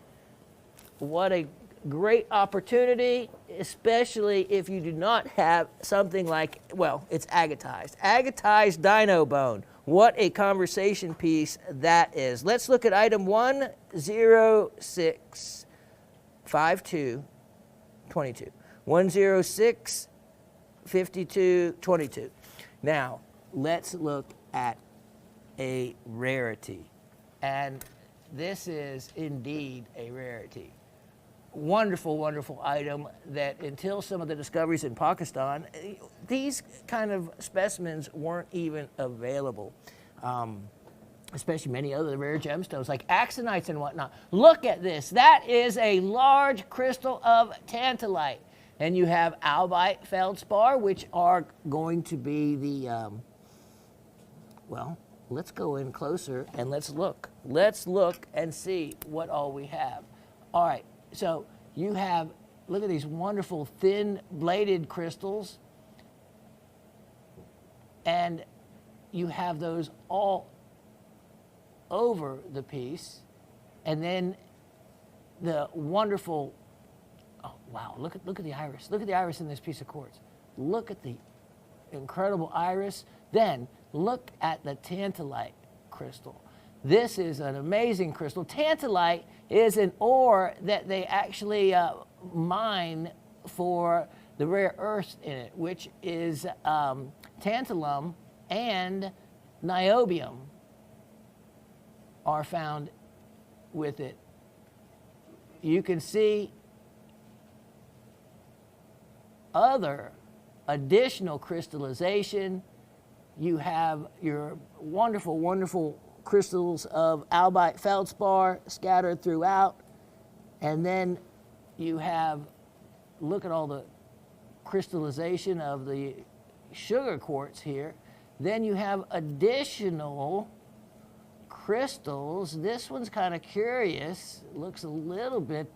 What a great opportunity, especially if you do not have something like, well, it's agatized. Agatized dino bone. What a conversation piece that is. Let's look at item 10652. 22. 106 52 22. Now, let's look at a rarity. And this is indeed a rarity. Wonderful, wonderful item that until some of the discoveries in Pakistan, these kind of specimens weren't even available. Especially many other rare gemstones like axonites and whatnot. Look at this. That is a large crystal of tantalite. And you have albite feldspar, which are going to be the, well, let's go in closer and let's look. Let's look and see what all we have. All right, so you have, look at these wonderful thin bladed crystals. And you have those all over the piece, and then the wonderful, oh wow, look at the iris. Look at the iris in this piece of quartz. Look at the incredible iris. Then look at the tantalite crystal. This is an amazing crystal. Tantalite is an ore that they actually mine for the rare earths in it, which is tantalum and niobium are found with it. You can see other additional crystallization. You have your wonderful, wonderful crystals of albite feldspar scattered throughout. And then you have, look at all the crystallization of the sugar quartz here. Then you have additional crystals. This one's kind of curious. It looks a little bit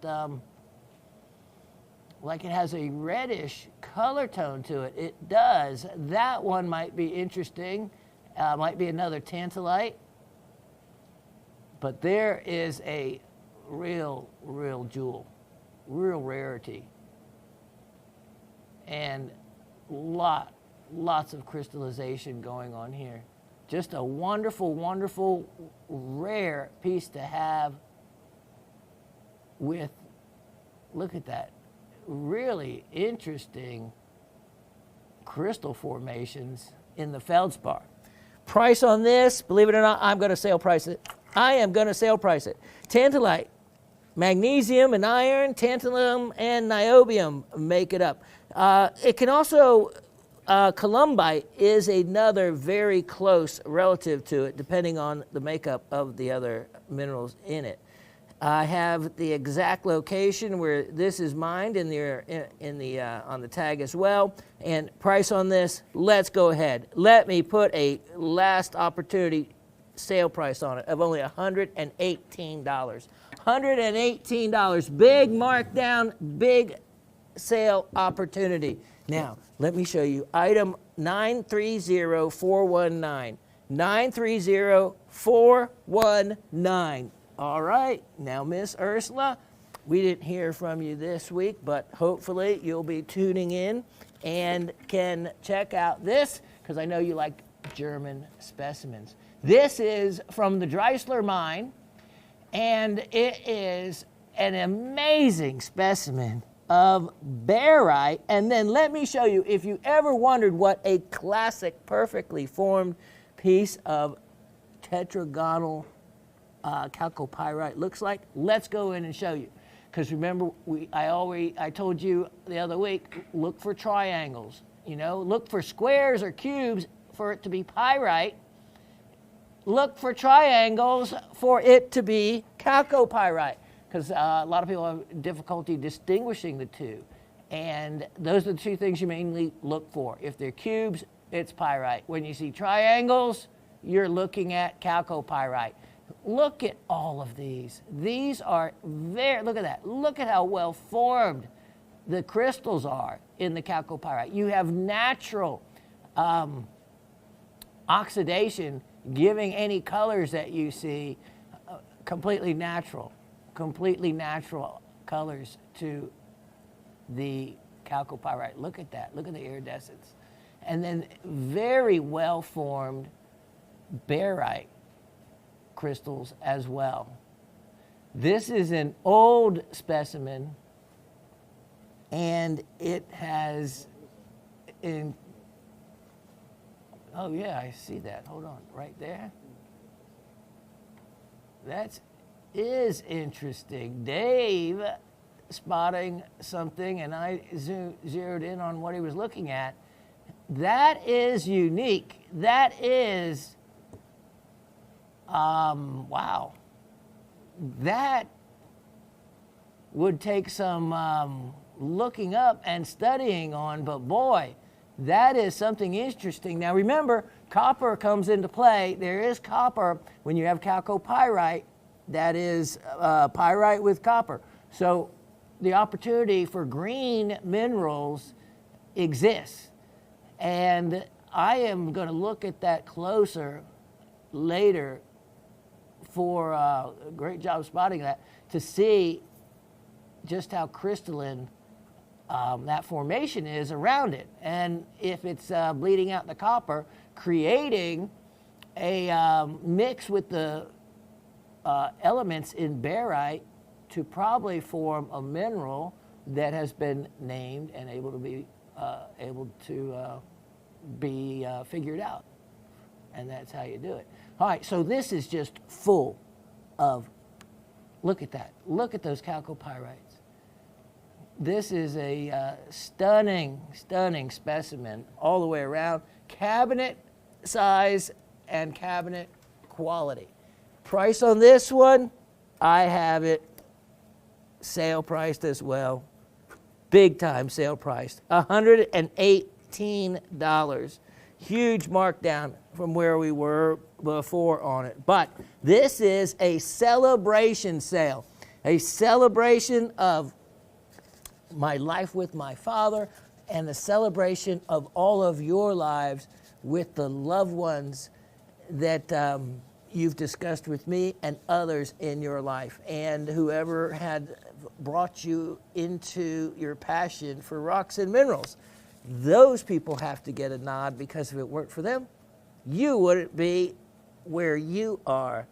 like it has a reddish color tone to it. It does. That one might be interesting. Might be another tantalite. But there is a real jewel, real rarity. And lots of crystallization going on here. Just a wonderful, wonderful, rare piece to have with, look at that, really interesting crystal formations in the feldspar. Price on this, believe it or not, I'm going to sale price it. I am going to sale price it. Tantalite, magnesium and iron, tantalum and niobium make it up. It can also, columbite is another very close relative to it, depending on the makeup of the other minerals in it. I have the exact location where this is mined on the tag as well. And price on this, let's go ahead. Let me put a last opportunity sale price on it of only $118. $118, big markdown, big sale opportunity. Now, let me show you item 930419. 930419. All right, now Miss Ursula, we didn't hear from you this week, but hopefully you'll be tuning in and can check out this, because I know you like German specimens. This is from the Dreisler mine, and it is an amazing specimen of barite. And then let me show you, if you ever wondered what a classic, perfectly formed piece of tetragonal chalcopyrite looks like, let's go in and show you. Because remember, I told you the other week, look for triangles. Look for squares or cubes for it to be pyrite. Look for triangles for it to be chalcopyrite, because a lot of people have difficulty distinguishing the two. And those are the two things you mainly look for. If they're cubes, it's pyrite. When you see triangles, you're looking at chalcopyrite. Look at all of these. These are look at that. Look at how well formed the crystals are in the chalcopyrite. You have natural oxidation giving any colors that you see completely natural colors to the chalcopyrite. Look at that. Look at the iridescence. And then very well formed barite crystals as well. This is an old specimen, and it has oh yeah, I see that. Hold on, right there. That is interesting. Dave spotting something, and I zeroed in on what he was looking at. That is unique. That is wow. That would take some looking up and studying on, but boy, that is something interesting. Now remember, copper comes into play. There is copper when you have chalcopyrite. That is pyrite with copper. So the opportunity for green minerals exists. And I am going to look at that closer later for a great job spotting that, to see just how crystalline that formation is around it. And if it's bleeding out the copper, creating a mix with the elements in barite to probably form a mineral that has been named and able to be figured out. And that's how you do it. All right, so this is just full of, look at that. Look at those chalcopyrites. This is a stunning specimen all the way around. Cabinet size and cabinet quality. Price on this one, I have it sale priced as well. Big time sale priced. $118. Huge markdown from where we were before on it. But this is a celebration sale. A celebration of my life with my father and a celebration of all of your lives with the loved ones that you've discussed with me and others in your life, and whoever had brought you into your passion for rocks and minerals. Those people have to get a nod, because if it weren't for them, you wouldn't be where you are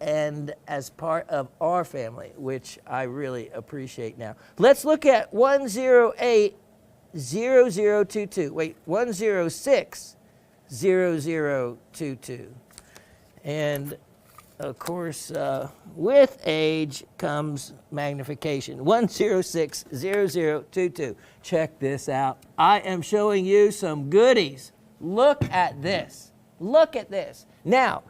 and as part of our family, which I really appreciate now. Let's look at 1080022. Wait, 1060022. And of course, with age comes magnification. 1060022. Check this out. I am showing you some goodies. Look at this. Look at this. Now,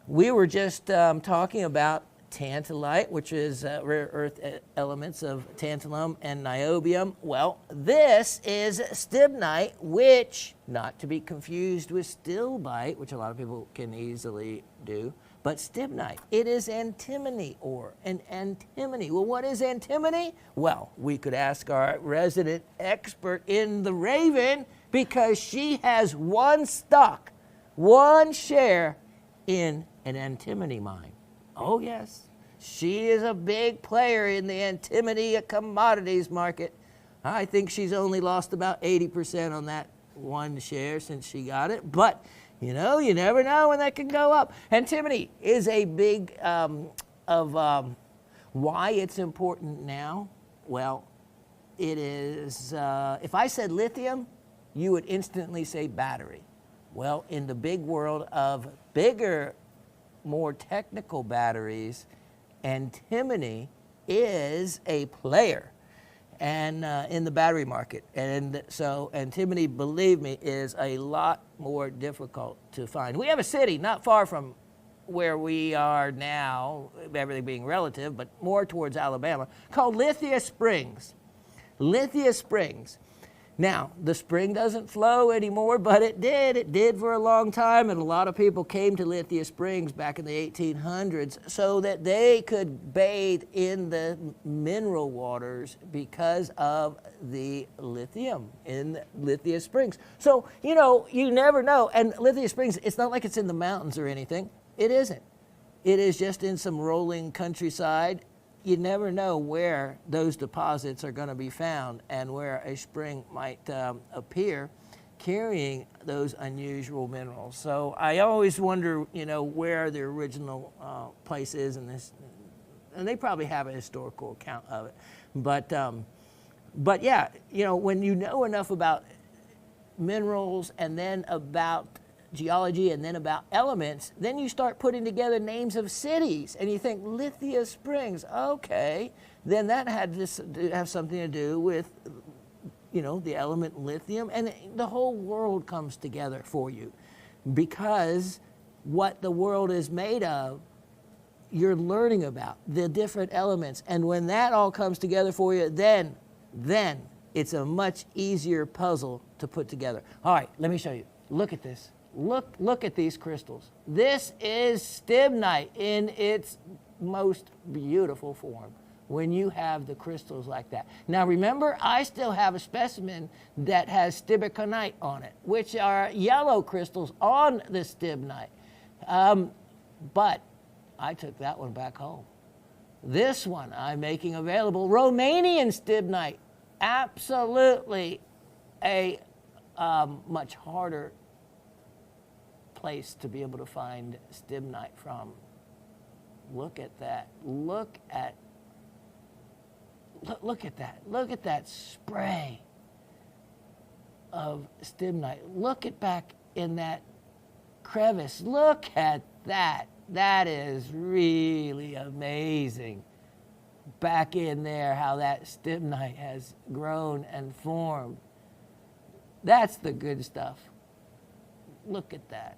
we were just talking about tantalite, which is rare earth elements of tantalum and niobium. Well, this is stibnite, which, not to be confused with stilbite, which a lot of people can easily do, but stibnite. It is antimony ore, an antimony. Well, what is antimony? Well, we could ask our resident expert in the Raven, because she has one stock, one share in an antimony mine. Oh, yes. She is a big player in the antimony commodities market. I think she's only lost about 80% on that one share since she got it. But, you know, you never know when that can go up. Antimony is a big why it's important now. Well, it is, if I said lithium, you would instantly say battery. Well, in the big world of bigger, more technical batteries, antimony is a player and in the battery market. And so antimony, believe me, is a lot more difficult to find. We have a city not far from where we are now, everything being relative, but more towards Alabama, called Lithius Springs. Lithius Springs. Now, the spring doesn't flow anymore, but it did. It did for a long time, and a lot of people came to Lithius Springs back in the 1800s so that they could bathe in the mineral waters because of the lithium in Lithius Springs. So, you know, you never know. And Lithius Springs, it's not like it's in the mountains or anything. It isn't. It is just in some rolling countryside. You never know where those deposits are going to be found and where a spring might appear carrying those unusual minerals. So I always wonder, you know, where the original place is in this, and they probably have a historical account of it. But yeah, you know, when you know enough about minerals and then about geology and then about elements, then you start putting together names of cities and you think Lithius Springs, okay, then that had to have something to do with, you know, the element lithium, and the whole world comes together for you because what the world is made of, you're learning about the different elements, and when that all comes together for you, then it's a much easier puzzle to put together. All right, let me show you. Look at this. Look at these crystals. This is stibnite in its most beautiful form when you have the crystals like that. Now remember, I still have a specimen that has stibiconite on it, which are yellow crystals on the stibnite. But I took that one back home. This one I'm making available, Romanian stibnite. Absolutely a much harder place to be able to find stibnite from. Look at that. Look at that. Look at that spray of stibnite. Look at back in that crevice. Look at that. That is really amazing. Back in there, how that stibnite has grown and formed. That's the good stuff. Look at that.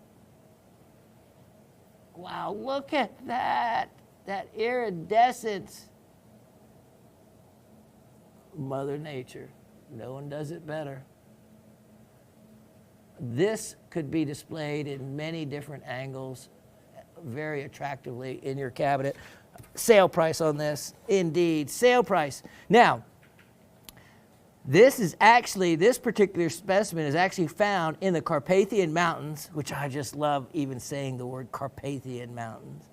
Wow, look at that. That iridescence. Mother Nature. No one does it better. This could be displayed in many different angles, very attractively in your cabinet. Sale price on this, indeed, sale price. Now, this particular specimen is actually found in the Carpathian Mountains, which I just love even saying the word Carpathian Mountains.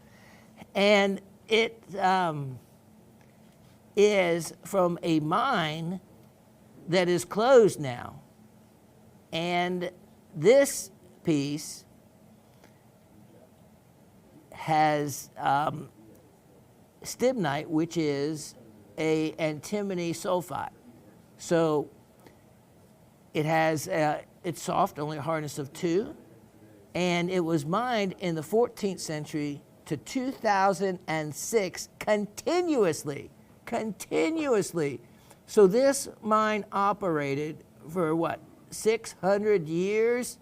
And it is from a mine that is closed now. And this piece has stibnite, which is a antimony sulfide. So it has, it's soft, only a hardness of 2, and it was mined in the 14th century to 2006 continuously. So this mine operated for what, 600 years?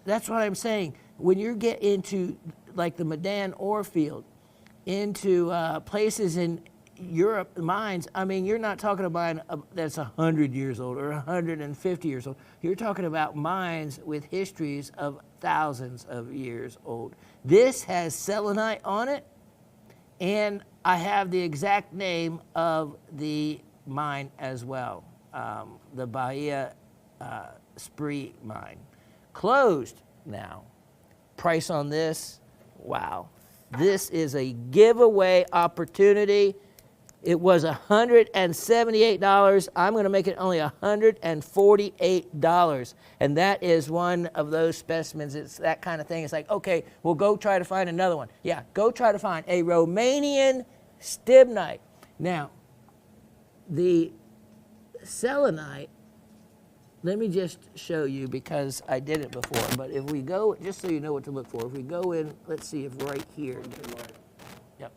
That's what I'm saying. When you get into like the Medan ore field, into places in Europe, mines, I mean, you're not talking about a mine that's 100 years old or 150 years old. You're talking about mines with histories of thousands of years old. This has selenite on it, and I have the exact name of the mine as well, the Bahia Spree mine. Closed now. Price on this, wow. This is a giveaway opportunity. It was $178. I'm going to make it only $148. And that is one of those specimens. It's that kind of thing. It's like, okay, we'll go try to find another one. Yeah, go try to find a Romanian stibnite. Now, the selenite, let me just show you because I did it before. But if we go, just so you know what to look for, if we go in, let's see if right here. Yep.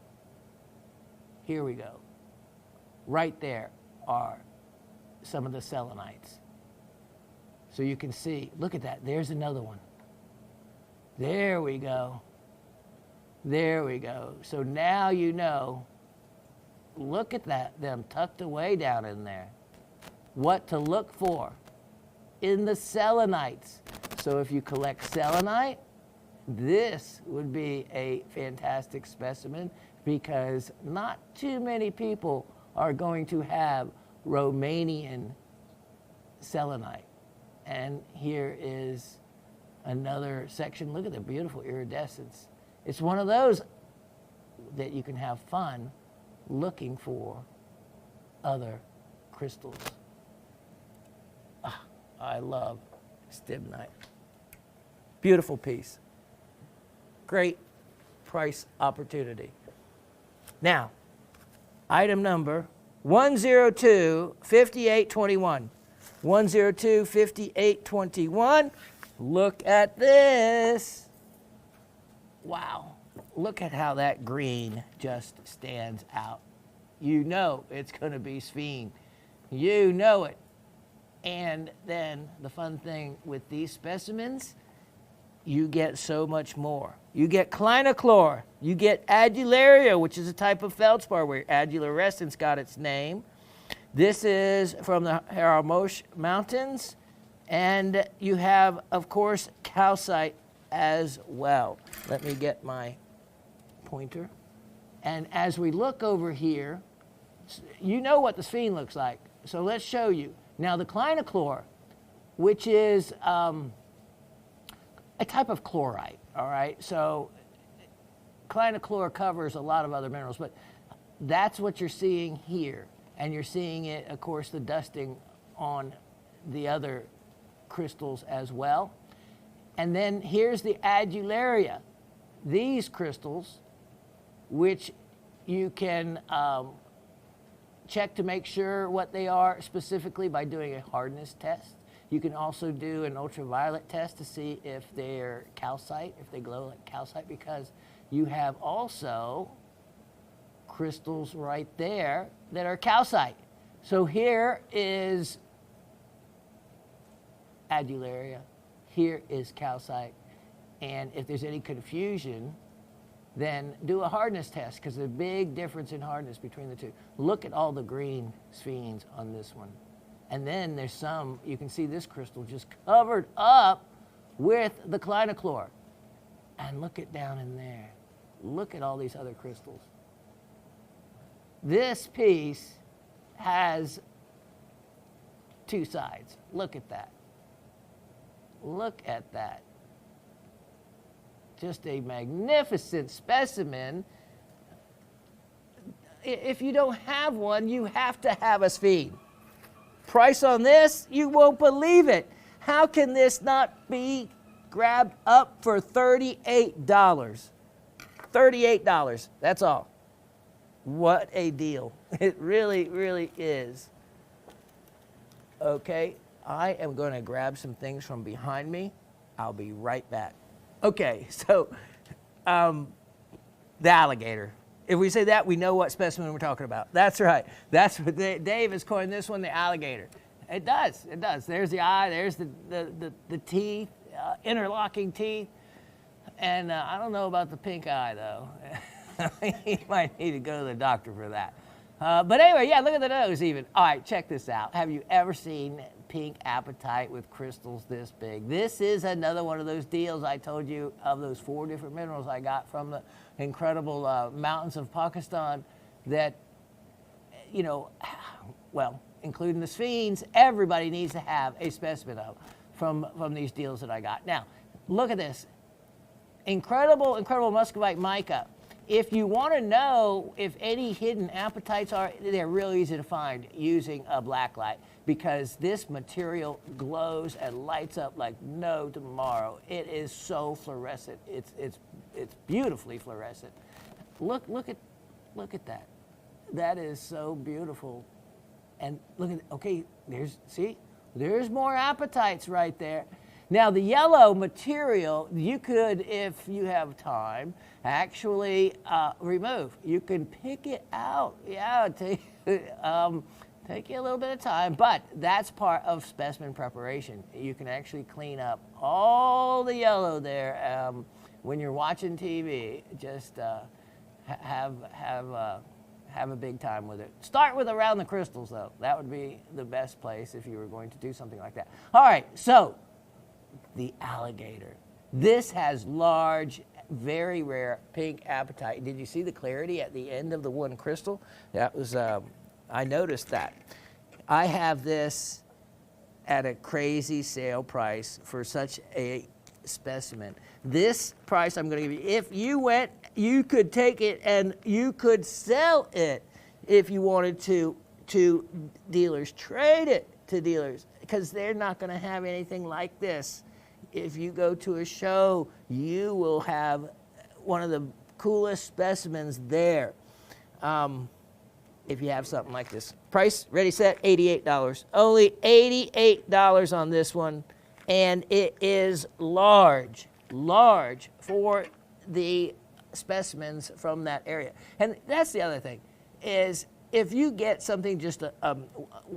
Here we go. Right there are some of the selenites. So you can see, look at that, there's another one. There we go. There we go. So now you know, look at that, them tucked away down in there. What to look for in the selenites. So if you collect selenite, this would be a fantastic specimen because not too many people are going to have Romanian selenite. And here is another section. Look at the beautiful iridescence. It's one of those that you can have fun looking for other crystals. I love stibnite. Beautiful piece. Great price opportunity. Now, item number 102-5821. 102-5821. Look at this. Wow. Look at how that green just stands out. You know it's going to be sphene. You know it. And then the fun thing with these specimens, you get so much more. You get clinochlor, you get Agilaria, which is a type of feldspar where agilarescence got its name. This is from the Haramosh Mountains, and you have, of course, calcite as well. Let me get my pointer. And as we look over here, you know what the sphene looks like, so let's show you. Now the clinochlor, which is a type of chlorite, all right? So clinochlor covers a lot of other minerals, but that's what you're seeing here. And you're seeing it, of course, the dusting on the other crystals as well. And then here's the Agilaria. These crystals, which you can check to make sure what they are specifically by doing a hardness test. You can also do an ultraviolet test to see if they're calcite, if they glow like calcite, because you have also crystals right there that are calcite. So here is Agilaria, here is calcite, and if there's any confusion, then do a hardness test, because there's a big difference in hardness between the two. Look at all the green sphenes on this one. And then there's some, you can see this crystal just covered up with the clinochlor. And look at down in there. Look at all these other crystals. This piece has two sides. Look at that. Look at that. Just a magnificent specimen. If you don't have one, you have to have a sphene. Price on this, you won't believe it. How can this not be grabbed up for $38? $38, that's all. What a deal. It really, really is. Okay, I am going to grab some things from behind me. I'll be right back. Okay, so the alligator. If we say that, we know what specimen we're talking about. That's right. That's what Dave has coined this one, the alligator. It does. It does. There's the eye. There's the teeth, interlocking teeth. And I don't know about the pink eye, though. You might need to go to the doctor for that. But anyway, yeah, look at the nose even. All right, check this out. Have you ever seen pink apatite with crystals this big? This is another one of those deals I told you of those 4 different minerals I got from the incredible mountains of Pakistan that, you know, well, including the sphenes, everybody needs to have a specimen of from these deals that I got. Now, look at this. Incredible Muscovite Mica. if you want to know if any hidden apatites are, they're real easy to find using a black light, because this material glows and lights up like no tomorrow. It is so fluorescent. It's beautifully fluorescent. Look at that. That is so beautiful. And look at, okay, there's more apatites right there. Now the yellow material, you could, if you have time, actually remove. You can pick it out. Yeah, take you a little bit of time, but that's part of specimen preparation. You can actually clean up all the yellow there when you're watching TV. Just have a big time with it. Start with around the crystals, though. That would be the best place if you were going to do something like that. All right, so the alligator. This has large, very rare pink apatite. Did you see the clarity at the end of the one crystal? That was, I noticed that. I have this at a crazy sale price for such a specimen. This price I'm going to give you, if you went, you could take it and you could sell it if you wanted to dealers. Trade it to dealers, because they're not going to have anything like this. If you go to a show, you will have one of the coolest specimens there. If you have something like this. Price, ready, set, $88. Only $88 on this one. And it is large for the specimens from that area. And that's the other thing, is if you get something just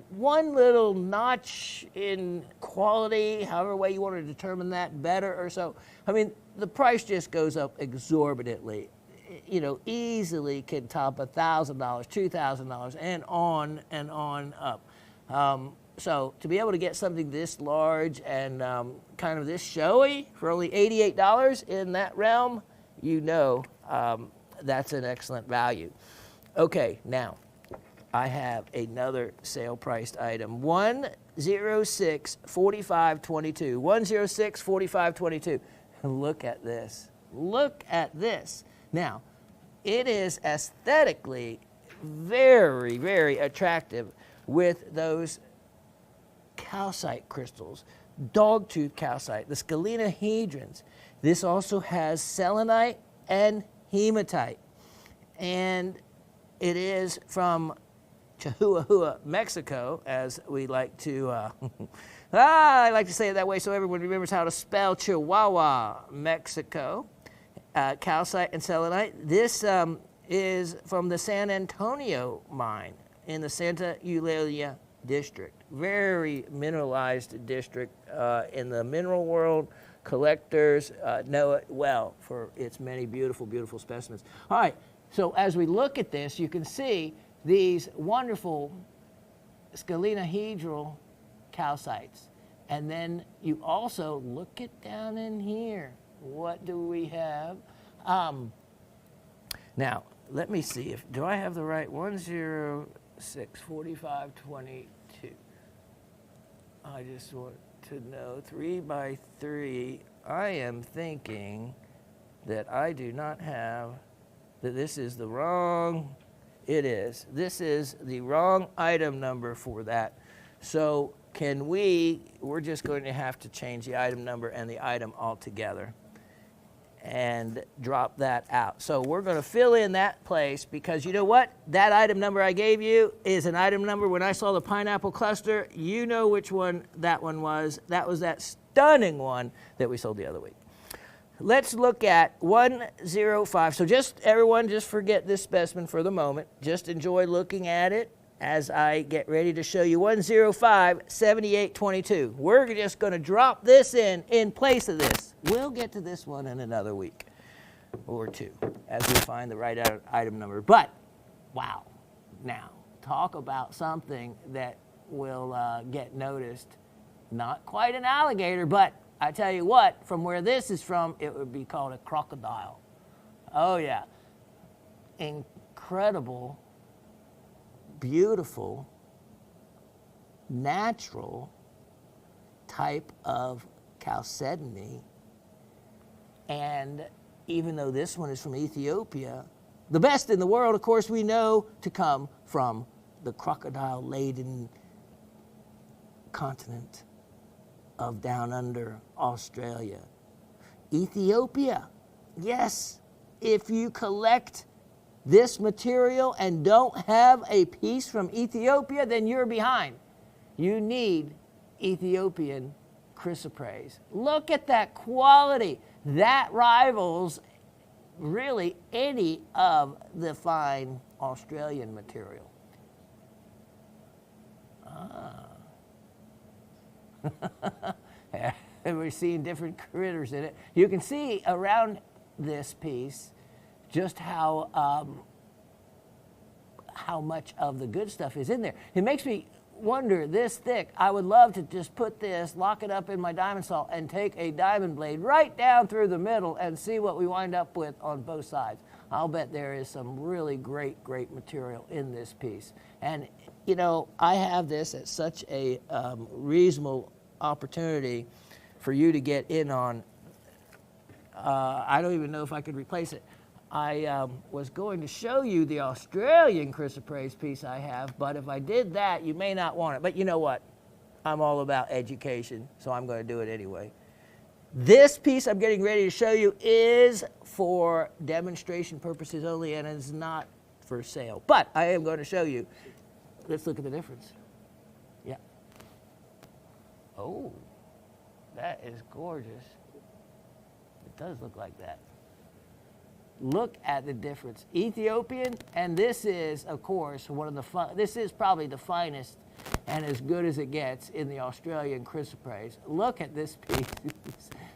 one little notch in quality, however way you want to determine that, better or so, I mean, the price just goes up exorbitantly. You know, easily can top $1,000, $2,000, and on up. So to be able to get something this large and kind of this showy for only $88 in that realm, you know that's an excellent value. Okay, now I have another sale priced item, 106.4522. 106.4522. Look at this. Look at this. Now, it is aesthetically very, very attractive with those calcite crystals, dogtooth calcite, the scalenahedrons. This also has selenite and hematite. And it is from Chihuahua, Mexico, as we like to, I like to say it that way so everyone remembers how to spell Chihuahua, Mexico. Calcite and selenite. This is from the San Antonio mine in the Santa Eulalia district. Very mineralized district in the mineral world. Collectors know it well for its many beautiful, beautiful specimens. All right, so as we look at this, you can see these wonderful scalenahedral calcites. And then you also look it down in here. What do we have? Now, let me see if, do I have the right 106.4522? I just want to know, 3 by 3. I am thinking that I do not have, that this is the wrong, it is. This is the wrong item number for that. So can we're just going to have to change the item number and the item altogether and drop that out. So we're going to fill in that place, because you know what? That item number I gave you is an item number. When I saw the pineapple cluster, you know which one that one was. That was that stunning one that we sold the other week. Let's look at 105. So just everyone, just forget this specimen for the moment. Just enjoy looking at it as I get ready to show you 105.7822. We're just going to drop this in place of this. We'll get to this one in another week or two as we find the right item number. But, wow, now, talk about something that will get noticed. Not quite an alligator, but I tell you what, from where this is from, it would be called a crocodile. Oh, yeah. Incredible, beautiful, natural type of chalcedony. And even though this one is from Ethiopia, The best in the world, of course, we know to come from the crocodile-laden continent of down under Australia. Ethiopia. Yes, if you collect this material and don't have a piece from Ethiopia, then you're behind. You need Ethiopian chrysoprase. Look at that quality. That rivals really any of the fine Australian material. And we're seeing different critters in it. You can see around this piece just how much of the good stuff is in there. It makes me wonder, this thick, I would love to just put this, lock it up in my diamond saw, and take a diamond blade right down through the middle and see what we wind up with on both sides. I'll bet there is some really great, great material in this piece. And, you know, I have this at such a reasonable opportunity for you to get in on. I don't even know if I could replace it. I was going to show you the Australian chrysoprase piece I have, but if I did that, you may not want it. But you know what? I'm all about education, so I'm going to do it anyway. This piece I'm getting ready to show you is for demonstration purposes only and is not for sale. But I am going to show you. Let's look at the difference. Yeah. Oh, that is gorgeous. It does look like that. Look at the difference. Ethiopian, and this is, of course, one of the this is probably the finest and as good as it gets in the Australian chrysoprase. Look at this piece.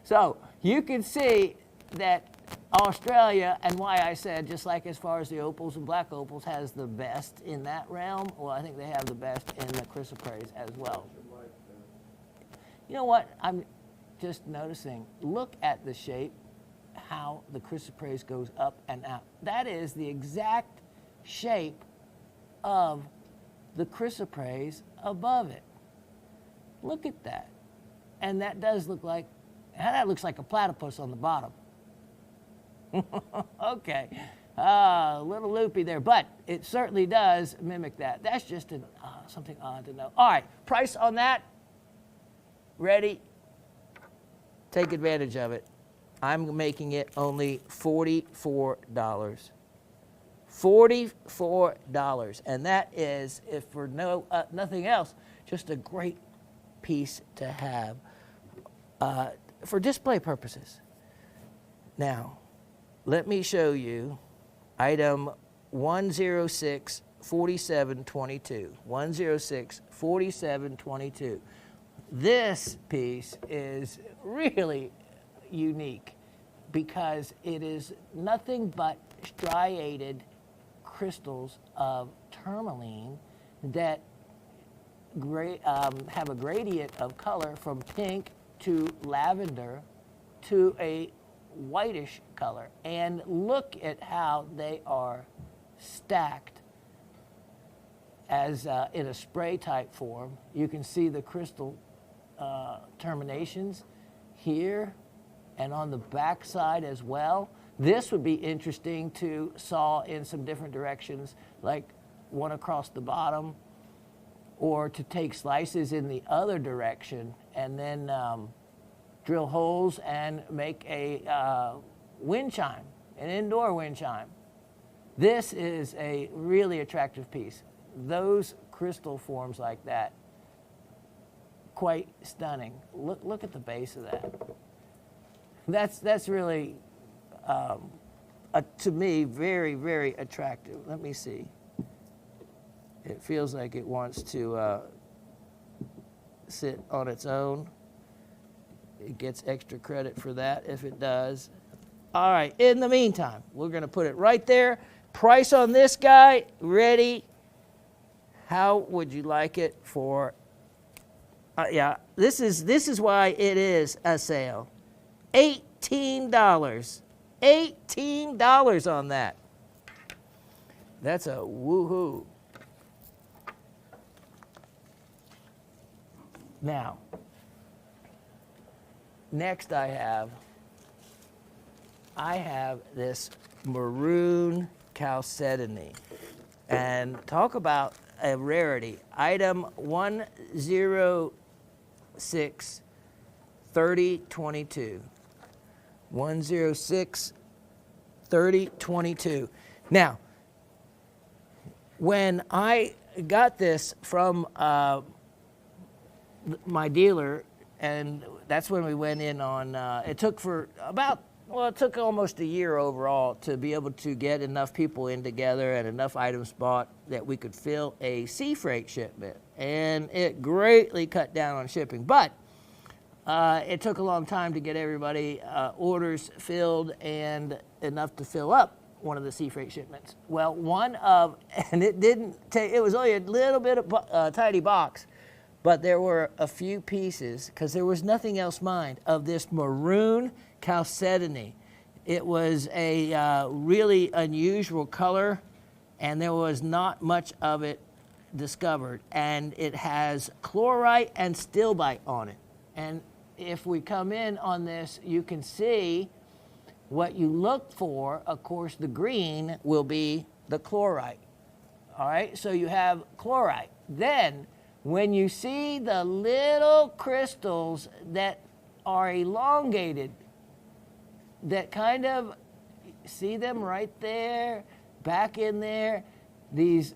So you can see that Australia, and why I said, just like as far as the opals and black opals, has the best in that realm. Well, I think they have the best in the chrysoprase as well. You know what? I'm just noticing. Look at the shape, how the chrysoprase goes up and out. That is the exact shape of the chrysoprase above it. Look at that. And that does look like, that looks like a platypus on the bottom. Okay, a little loopy there, but it certainly does mimic that. That's just something odd to know. All right, price on that. Ready? Take advantage of it. I'm making it only $44. $44, and that is, if for nothing else, just a great piece to have for display purposes. Now, let me show you item 1064722. 1064722. This piece is really unique because it is nothing but striated crystals of tourmaline that have a gradient of color from pink to lavender to a whitish color. And look at how they are stacked as in a spray type form. You can see the crystal terminations here and on the back side as well. This would be interesting to saw in some different directions, like one across the bottom, or to take slices in the other direction and then drill holes and make a wind chime, an indoor wind chime. This is a really attractive piece. Those crystal forms like that, quite stunning. Look at the base of that. That's really, to me, very, very attractive. Let me see. It feels like it wants to sit on its own. It gets extra credit for that if it does. All right, in the meantime, we're going to put it right there. Price on this guy, ready. How would you like it for, yeah, this is why it is a sale. $18. $18 on that. That's a woohoo. Now, next I have this maroon chalcedony. And talk about a rarity. Item 106 3022. 106 3022. Now, when I got this from my dealer, and that's when we went in on, it took almost a year overall to be able to get enough people in together and enough items bought that we could fill a sea freight shipment. And it greatly cut down on shipping. But it took a long time to get everybody orders filled and enough to fill up one of the sea freight shipments. Well, and it didn't take, it was only a little bit of tiny box, but there were a few pieces, because there was nothing else mined, of this maroon chalcedony. It was a really unusual color, and there was not much of it discovered. And it has chlorite and stilbite on it. And if we come in on this, you can see what you look for. Of course, the green will be the chlorite. All right, so you have chlorite. Then, when you see the little crystals that are elongated, that kind of, see them right there, back in there, there's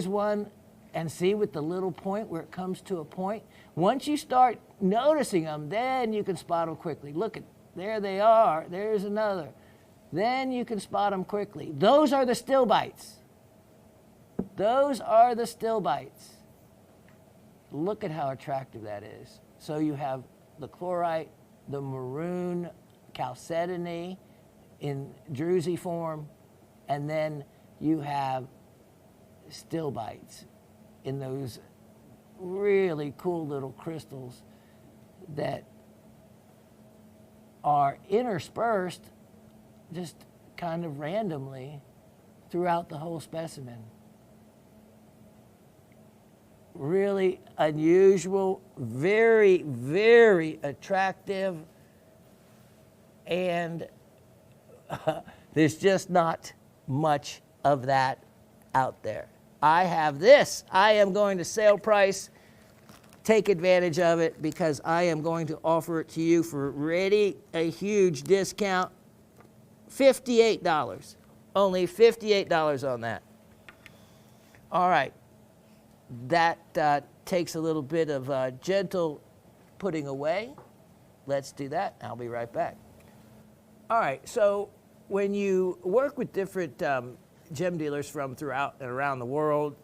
one, and see with the little point where it comes to a point. Once you start noticing them, then you can spot them quickly. Look at, there they are, there's another. Then you can spot them quickly. Those are the stilbites. Those are the stilbites. Look at how attractive that is. So you have the chlorite, the maroon chalcedony in druzy form, and then you have stilbites in those really cool little crystals that are interspersed just kind of randomly throughout the whole specimen. Really unusual, very, very attractive, and there's just not much of that out there. I have this. I am going to sale price. Take advantage of it, because I am going to offer it to you for really a huge discount. $58. Only $58 on that. All right. That takes a little bit of gentle putting away. Let's do that. I'll be right back. All right. So when you work with different gem dealers from throughout and around the world,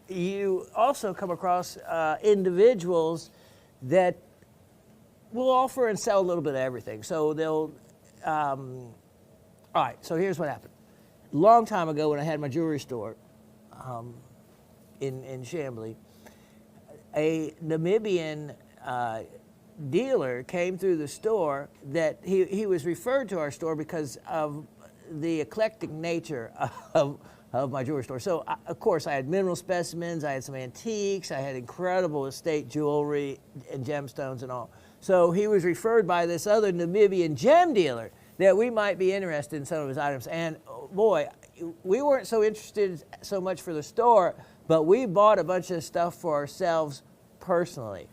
you also come across individuals that will offer and sell a little bit of everything. So they'll, all right, so here's what happened. Long time ago when I had my jewelry store in Chambly, a Namibian dealer came through the store that he was referred to our store because of the eclectic nature of my jewelry store. So, of course, I had mineral specimens, I had some antiques, I had incredible estate jewelry and gemstones and all. So he was referred by this other Namibian gem dealer that we might be interested in some of his items. And boy, we weren't so interested so much for the store, but we bought a bunch of stuff for ourselves personally.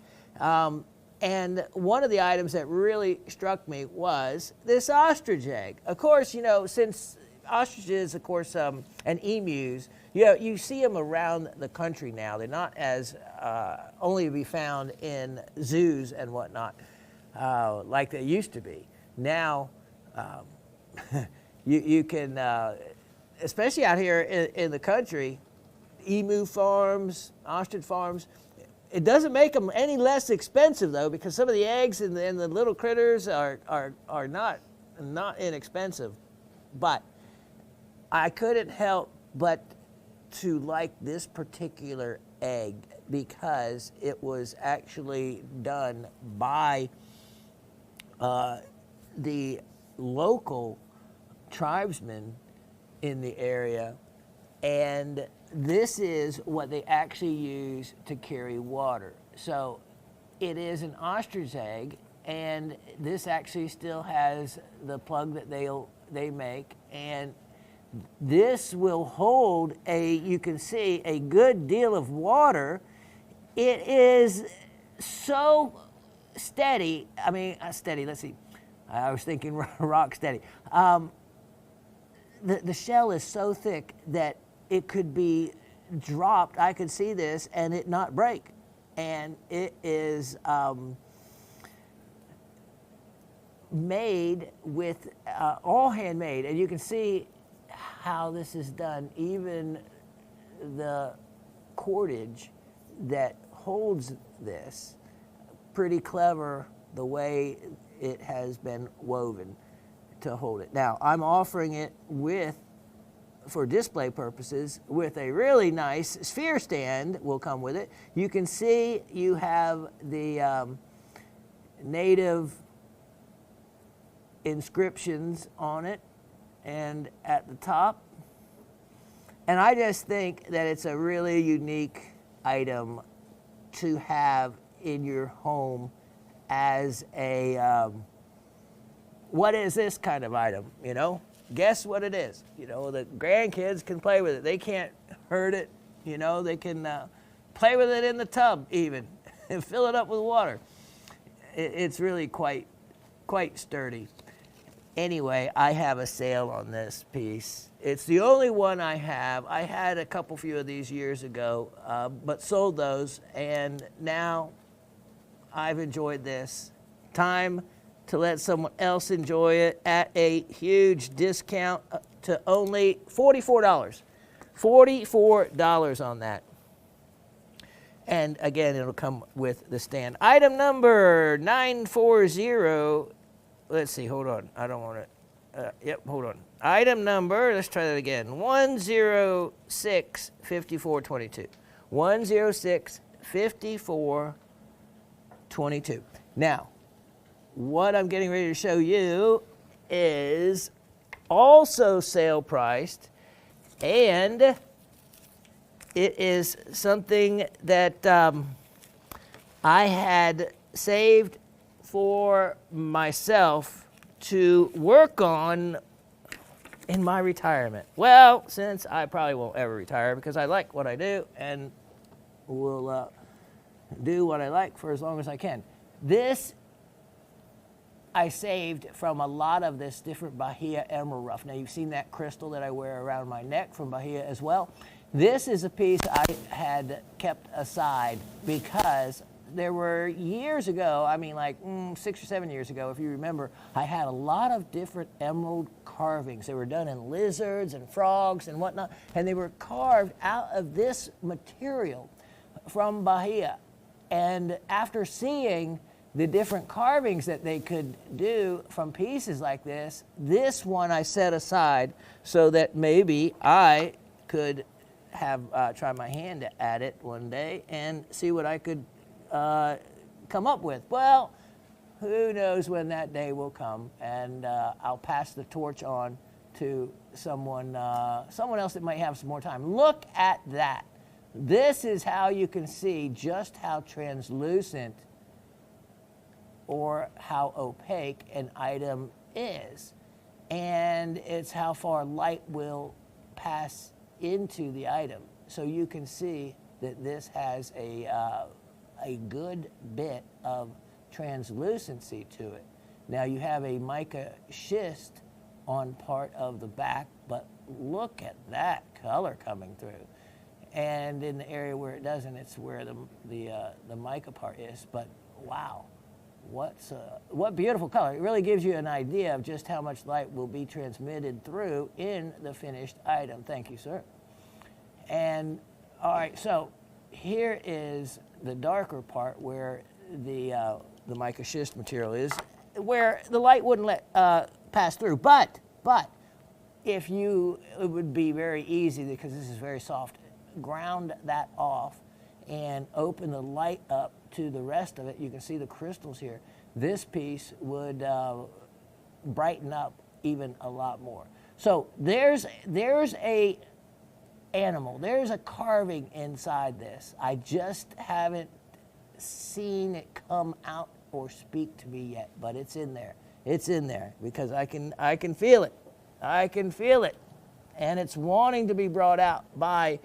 And one of the items that really struck me was this ostrich egg. Of course, you know, since ostriches, of course, and emus, you see them around the country now. They're not as only to be found in zoos and whatnot like they used to be. Now, you can, especially out here in the country, emu farms, ostrich farms. It doesn't make them any less expensive, though, because some of the eggs and the little critters are not inexpensive. But I couldn't help but to like this particular egg because it was actually done by the local tribesmen in the area, and this is what they actually use to carry water. So it is an ostrich egg, and this actually still has the plug that they make, and This will hold you can see, a good deal of water. It is so steady. I mean, steady, let's see. I was thinking rock steady. The shell is so thick that it could be dropped. I could see this and it not break. And it is made with all handmade. And you can see how this is done. Even the cordage that holds this, pretty clever the way it has been woven to hold it. Now, I'm offering it for display purposes, with a really nice sphere stand will come with it. You can see you have the native inscriptions on it and at the top. And I just think that it's a really unique item to have in your home as a, what is this kind of item, you know? Guess what it is. You know, the grandkids can play with it. They can't hurt it, you know, they can play with it in the tub even and fill it up with water. It's really quite sturdy. Anyway, I have a sale on this piece. It's the only one I have. I had a few of these years ago, but sold those, and now I've enjoyed this. Time to let someone else enjoy it at a huge discount to only $44. $44 on that. And again, it'll come with the stand. Item number 940. Let's see, hold on. I don't want to, hold on. Item number, let's try that again. 106-5422. 106-5422. Now, what I'm getting ready to show you is also sale priced, and it is something that I had saved for myself to work on in my retirement. Well, since I probably won't ever retire because I like what I do and will do what I like for as long as I can. This I saved from a lot of this different Bahia emerald rough. Now you've seen that crystal that I wear around my neck from Bahia as well. This is a piece I had kept aside because there were years ago, I mean like 6 or 7 years ago, if you remember, I had a lot of different emerald carvings. They were done in lizards and frogs and whatnot, and they were carved out of this material from Bahia. And after seeing the different carvings that they could do from pieces like this one I set aside so that maybe I could have try my hand at it one day and see what I could come up with. Well, who knows when that day will come, and I'll pass the torch on to someone else that might have some more time. Look at that. This is how you can see just how translucent or how opaque an item is. And it's how far light will pass into the item. So you can see that this has a good bit of translucency to it. Now you have a mica schist on part of the back, but look at that color coming through. And in the area where it doesn't, it's where the mica part is. But wow, what beautiful color. It really gives you an idea of just how much light will be transmitted through in the finished item. Thank you, sir. And all right, so here is the darker part where the mica schist material is, where the light wouldn't let pass through. But it would be very easy, because this is very soft, ground that off and open the light up to the rest of it. You can see the crystals here. This piece would brighten up even a lot more. So there's a animal, there's a carving inside this. I just haven't seen it come out or speak to me yet, but it's in there. It's in there because I can feel it. I can feel it. and it's wanting to be brought out by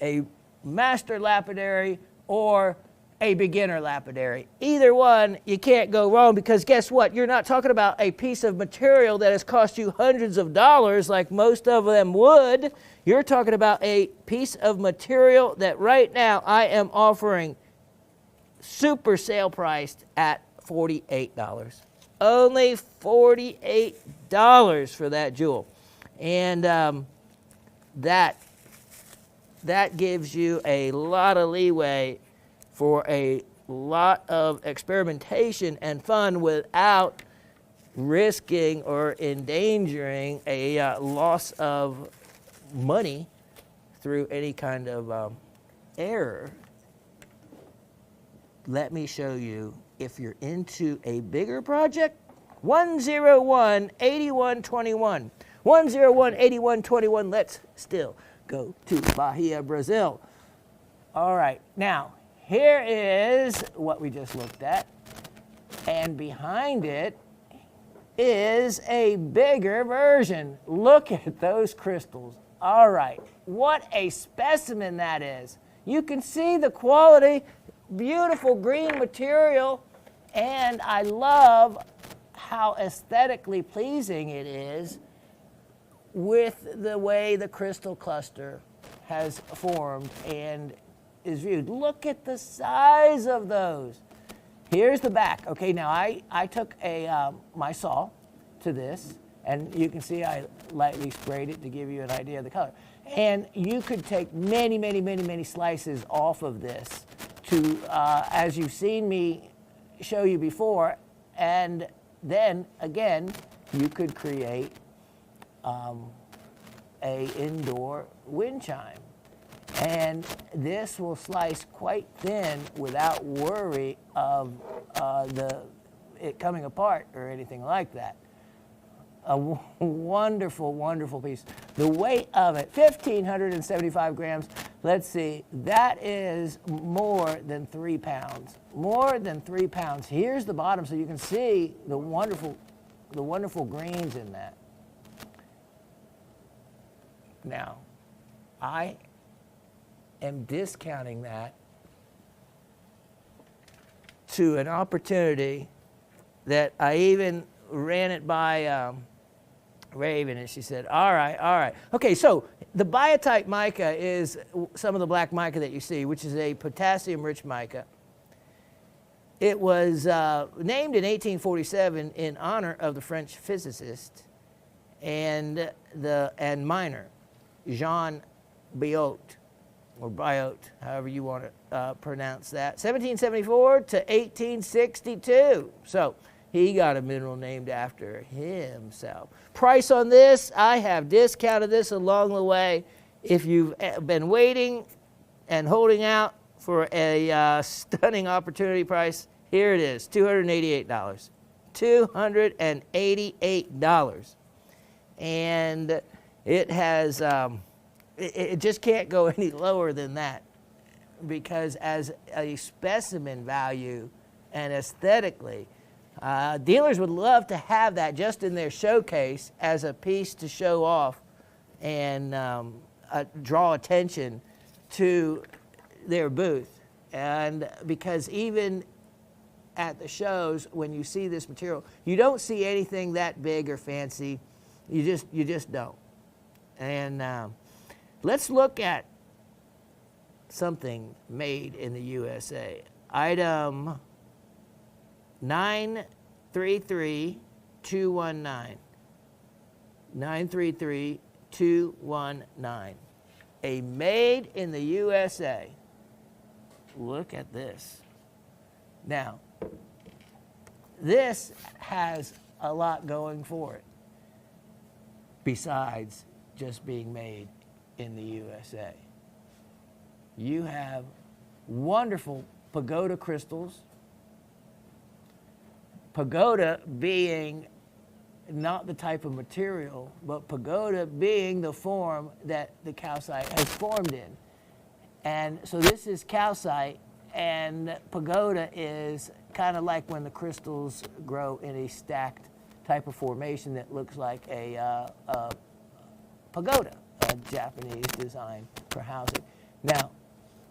a master lapidary or a beginner lapidary. Either one, you can't go wrong, because guess what? You're not talking about a piece of material that has cost you hundreds of dollars like most of them would. You're talking about a piece of material that right now I am offering super sale priced at $48. Only $48 for that jewel. And that gives you a lot of leeway for a lot of experimentation and fun without risking or endangering a loss of money through any kind of error. Let me show you, if you're into a bigger project, 101-8121. 101-8121. Let's still go to Bahia, Brazil. All right, now here is what we just looked at, and behind it is a bigger version. Look at those crystals. All right, what a specimen that is. You can see the quality, beautiful green material, and I love how aesthetically pleasing it is with the way the crystal cluster has formed and is viewed. Look at the size of those. Here's the back. Okay, now I took my saw to this, and you can see I lightly sprayed it to give you an idea of the color. And you could take many, many, many, many slices off of this to, as you've seen me show you before, and then again, you could create a indoor wind chime. And this will slice quite thin without worry of it coming apart or anything like that. A wonderful, wonderful piece. The weight of it, 1,575 grams. Let's see, that is more than 3 pounds. More than 3 pounds. Here's the bottom, so you can see the wonderful greens in that. Now, I am discounting that to an opportunity that I even ran it by Raven, and she said, all right. Okay, so the biotite mica is some of the black mica that you see, which is a potassium-rich mica. It was named in 1847 in honor of the French physicist and miner, Jean Biot, or Biot, however you want to pronounce that, 1774 to 1862. So he got a mineral named after himself. Price on this, I have discounted this along the way. If you've been waiting and holding out for a stunning opportunity price, here it is, $288. $288. And it has, it just can't go any lower than that, because as a specimen value and aesthetically, dealers would love to have that just in their showcase as a piece to show off and draw attention to their booth. And because even at the shows, when you see this material, you don't see anything that big or fancy. You just don't. And let's look at something made in the USA. Item 933219. 933219. A made in the USA. Look at this. Now, this has a lot going for it, besides just being made in the USA. You have wonderful pagoda crystals. Pagoda being not the type of material, but pagoda being the form that the calcite has formed in. And so this is calcite, and pagoda is kind of like when the crystals grow in a stacked type of formation that looks like a pagoda, a Japanese design for housing. Now,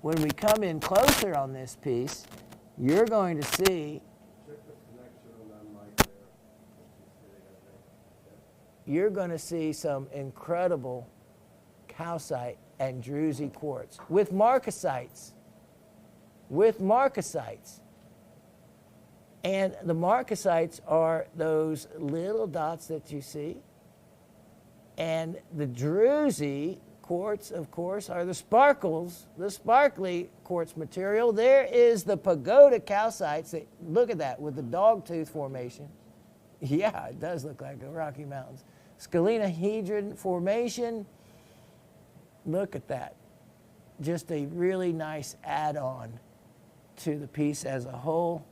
when we come in closer on this piece, you're going to see Check the connection on that mic there. you're going to see some incredible calcite and druzy quartz with marcasites. And the marcasites are those little dots that you see. And the druzy quartz, of course, are the sparkles, the sparkly quartz material. There is the pagoda calcites. Look at that with the dogtooth formation. Yeah, it does look like the Rocky Mountains. Scalenahedron formation. Look at that. Just a really nice add-on to the piece as a whole.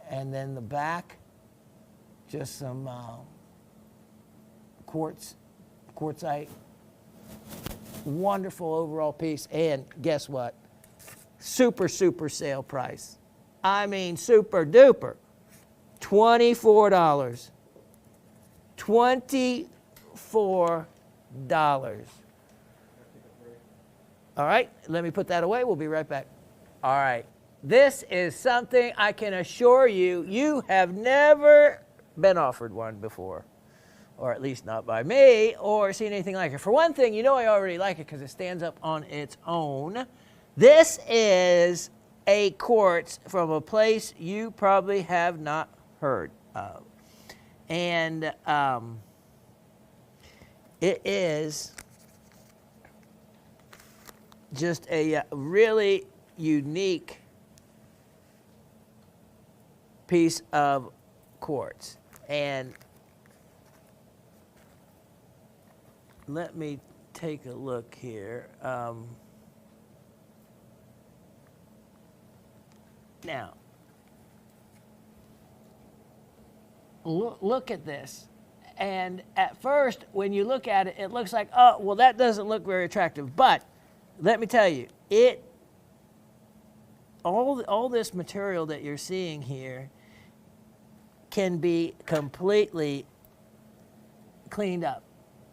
And then the back, just some quartzite. Wonderful overall piece. And guess what? Super sale price. I mean, super duper. $24. $24. All right, let me put that away. We'll be right back. All right. This is something I can assure you, you have never been offered one before, or at least not by me, or seen anything like it. For one thing, you know I already like it because it stands up on its own. This is a quartz from a place you probably have not heard of. And it is just a really unique piece of quartz. And let me take a look here. Now, look at this. And at first, when you look at it, it looks like, oh, well, that doesn't look very attractive. But let me tell you, all this material that you're seeing here can be completely cleaned up.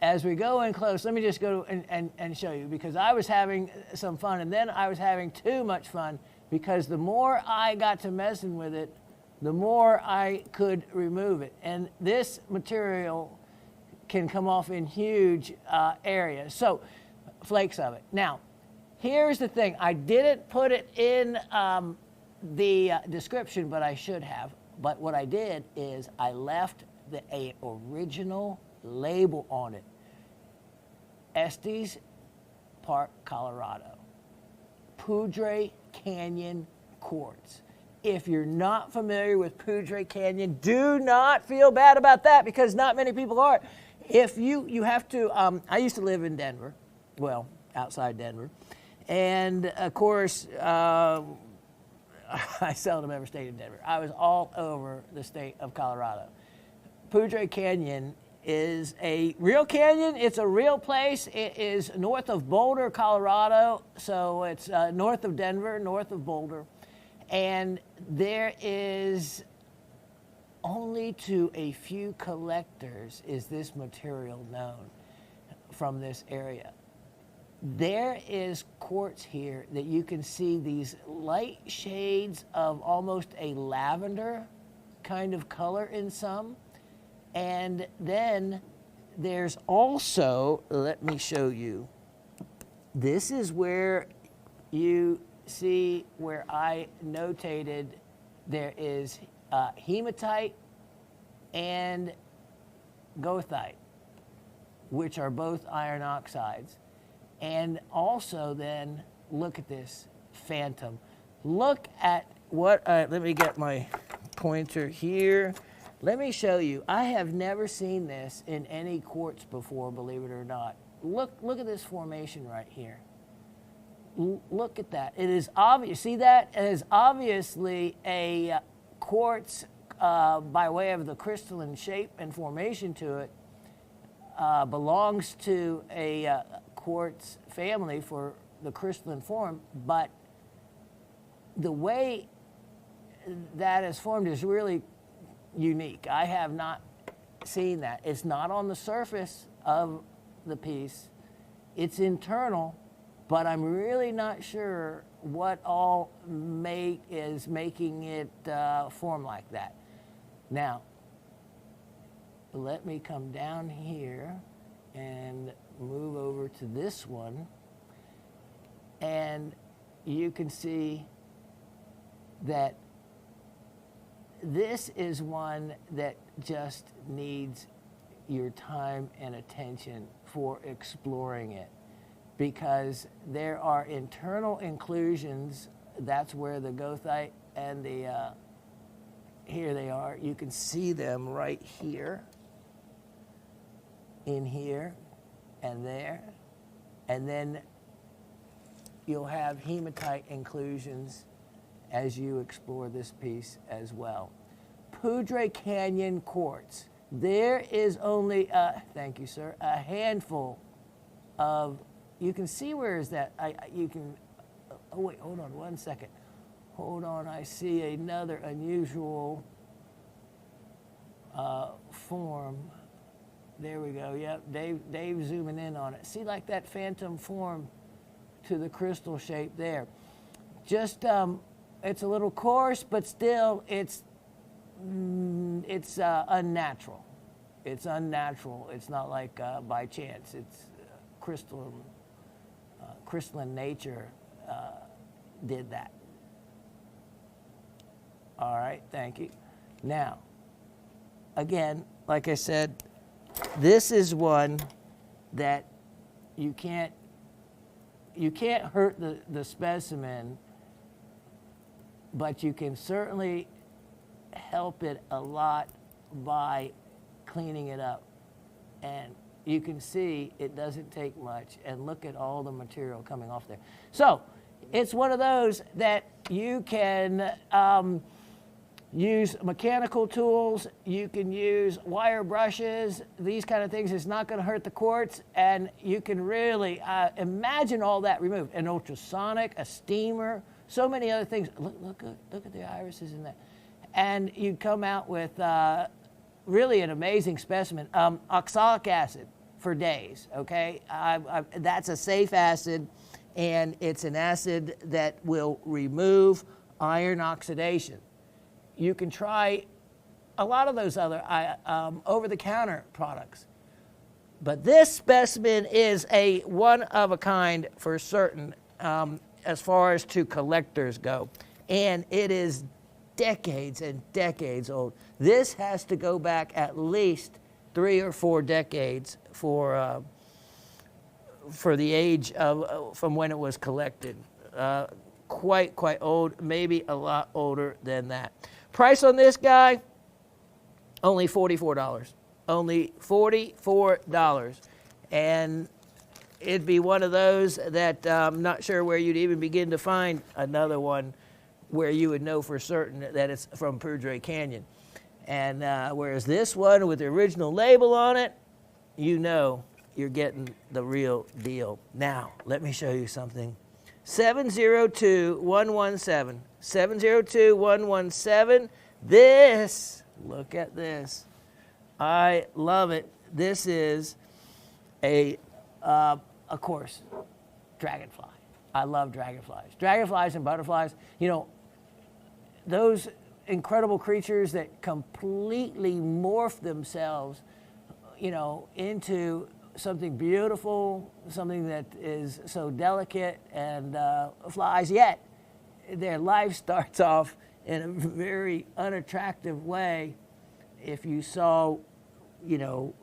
As we go in close, let me just go and show you, because I was having some fun, and then I was having too much fun, because the more I got to messing with it, the more I could remove it. And this material can come off in huge areas. So, flakes of it. Now, here's the thing. I didn't put it in the description, but I should have. But what I did is I left a original label on it. Estes Park, Colorado. Poudre Canyon Quartz. If you're not familiar with Poudre Canyon, do not feel bad about that, because not many people are. If you have to, I used to live in Denver, well, outside Denver. And of course, I seldom ever stayed in Denver. I was all over the state of Colorado. Poudre Canyon is a real canyon. It's a real place. It is north of Boulder, Colorado. So it's north of Denver, north of Boulder. And there is only to a few collectors is this material known from this area. There is quartz here that you can see these light shades of almost a lavender kind of color in some. And then there's also, let me show you, this is where you see where I notated there is hematite and goethite, which are both iron oxides. And also then, look at this phantom. Look at what, let me get my pointer here. Let me show you. I have never seen this in any quartz before, believe it or not. Look at this formation right here. Look at that. It is obvious. See that? It is obviously a quartz by way of the crystalline shape and formation to it. Belongs to a quartz family for the crystalline form, but the way that is formed is really unique. I have not seen that. It's not on the surface of the piece. It's internal, but I'm really not sure what all is making it form like that. Now, let me come down here and move over to this one, and you can see that this is one that just needs your time and attention for exploring it, because there are internal inclusions. That's where the goethite and the here they are. You can see them right here, in here, and there. And then you'll have hematite inclusions as you explore this piece as well. Poudre Canyon quartz. There is only, thank you, sir, a handful of, you can see where is that, you can, oh wait, hold on one second. Hold on, I see another unusual form. There we go, yep, Dave zooming in on it. See, like that phantom form to the crystal shape there. Just, it's a little coarse, but still it's unnatural. It's unnatural. It's not like by chance. It's crystalline nature did that. All right, thank you. Now, again, like I said, this is one that you can't hurt the specimen, but you can certainly help it a lot by cleaning it up. And you can see it doesn't take much, and look at all the material coming off there. So it's one of those that you can use mechanical tools, you can use wire brushes, these kind of things. It's not going to hurt the quartz, and you can really imagine all that removed. An ultrasonic, a steamer, so many other things. Look at the irises in that. And you'd come out with really an amazing specimen. Oxalic acid for days, okay? That's a safe acid, and it's an acid that will remove iron oxidation. You can try a lot of those other over-the-counter products. But this specimen is a one-of-a-kind for certain as far as to collectors go. And it is decades and decades old. This has to go back at least 3 or 4 decades for the age of from when it was collected. Quite old, maybe a lot older than that. Price on this guy, only $44. Only $44. And it'd be one of those that I'm not sure where you'd even begin to find another one where you would know for certain that it's from Poudre Canyon. And whereas this one with the original label on it, you know you're getting the real deal. Now, let me show you something. 702-117. 702-117. This, look at this. I love it. This is of course, dragonfly. I love dragonflies. Dragonflies and butterflies, you know, those incredible creatures that completely morph themselves, you know, into something beautiful, something that is so delicate and flies, yet their life starts off in a very unattractive way if you saw, you know,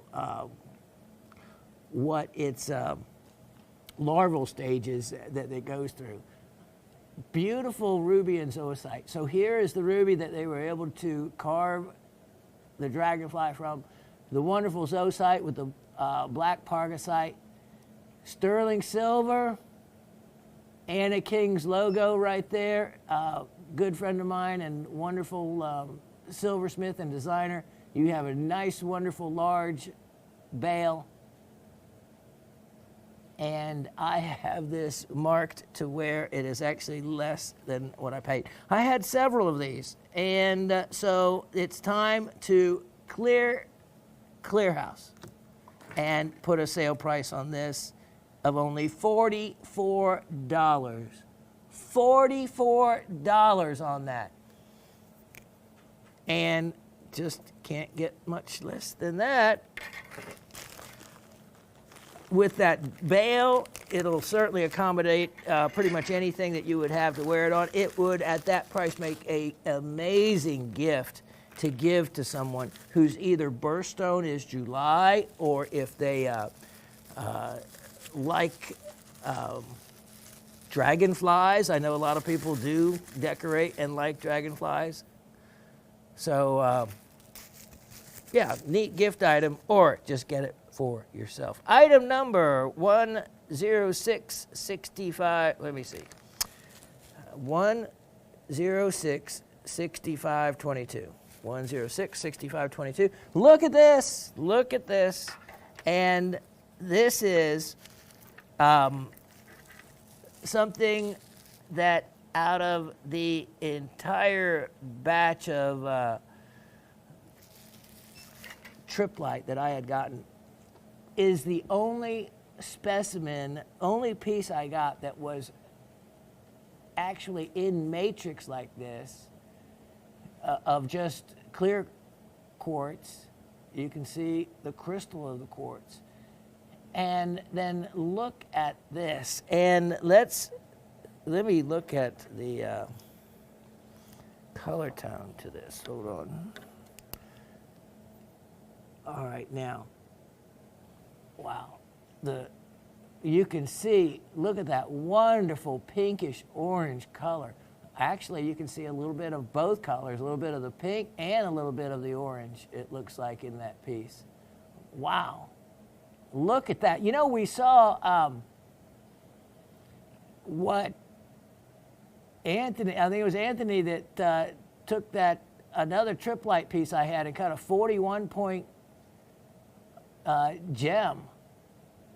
what its larval stages that it goes through. Beautiful ruby and zoisite. So here is the ruby that they were able to carve the dragonfly from. The wonderful zoisite with the black pargasite. Sterling silver. Anna King's logo right there. Good friend of mine and wonderful silversmith and designer. You have a nice, wonderful, large bale. And I have this marked to where it is actually less than what I paid. I had several of these, and so it's time to clear house. and put a sale price on this of only $44. $44 on that. And just can't get much less than that. With that bail, it'll certainly accommodate pretty much anything that you would have to wear it on. It would, at that price, make an amazing gift to give to someone whose either birthstone is July, or if they like dragonflies. I know a lot of people do decorate and like dragonflies. So, yeah, neat gift item, or just get it for yourself. Item number 10665. Let me see. 1066522. 1066522. Look at this. Look at this. And this is something that out of the entire batch of triplite that I had gotten is the only specimen, only piece I got that was actually in matrix like this, of just clear quartz. You can see the crystal of the quartz. And then look at this. And let me look at the color tone to this. Hold on. All right, now, wow. You can see, look at that wonderful pinkish orange color. Actually, you can see a little bit of both colors, a little bit of the pink and a little bit of the orange, it looks like, in that piece. Wow. Look at that. You know, we saw what Anthony, I think it was Anthony that took that, another triplite piece I had and cut a 41 point gem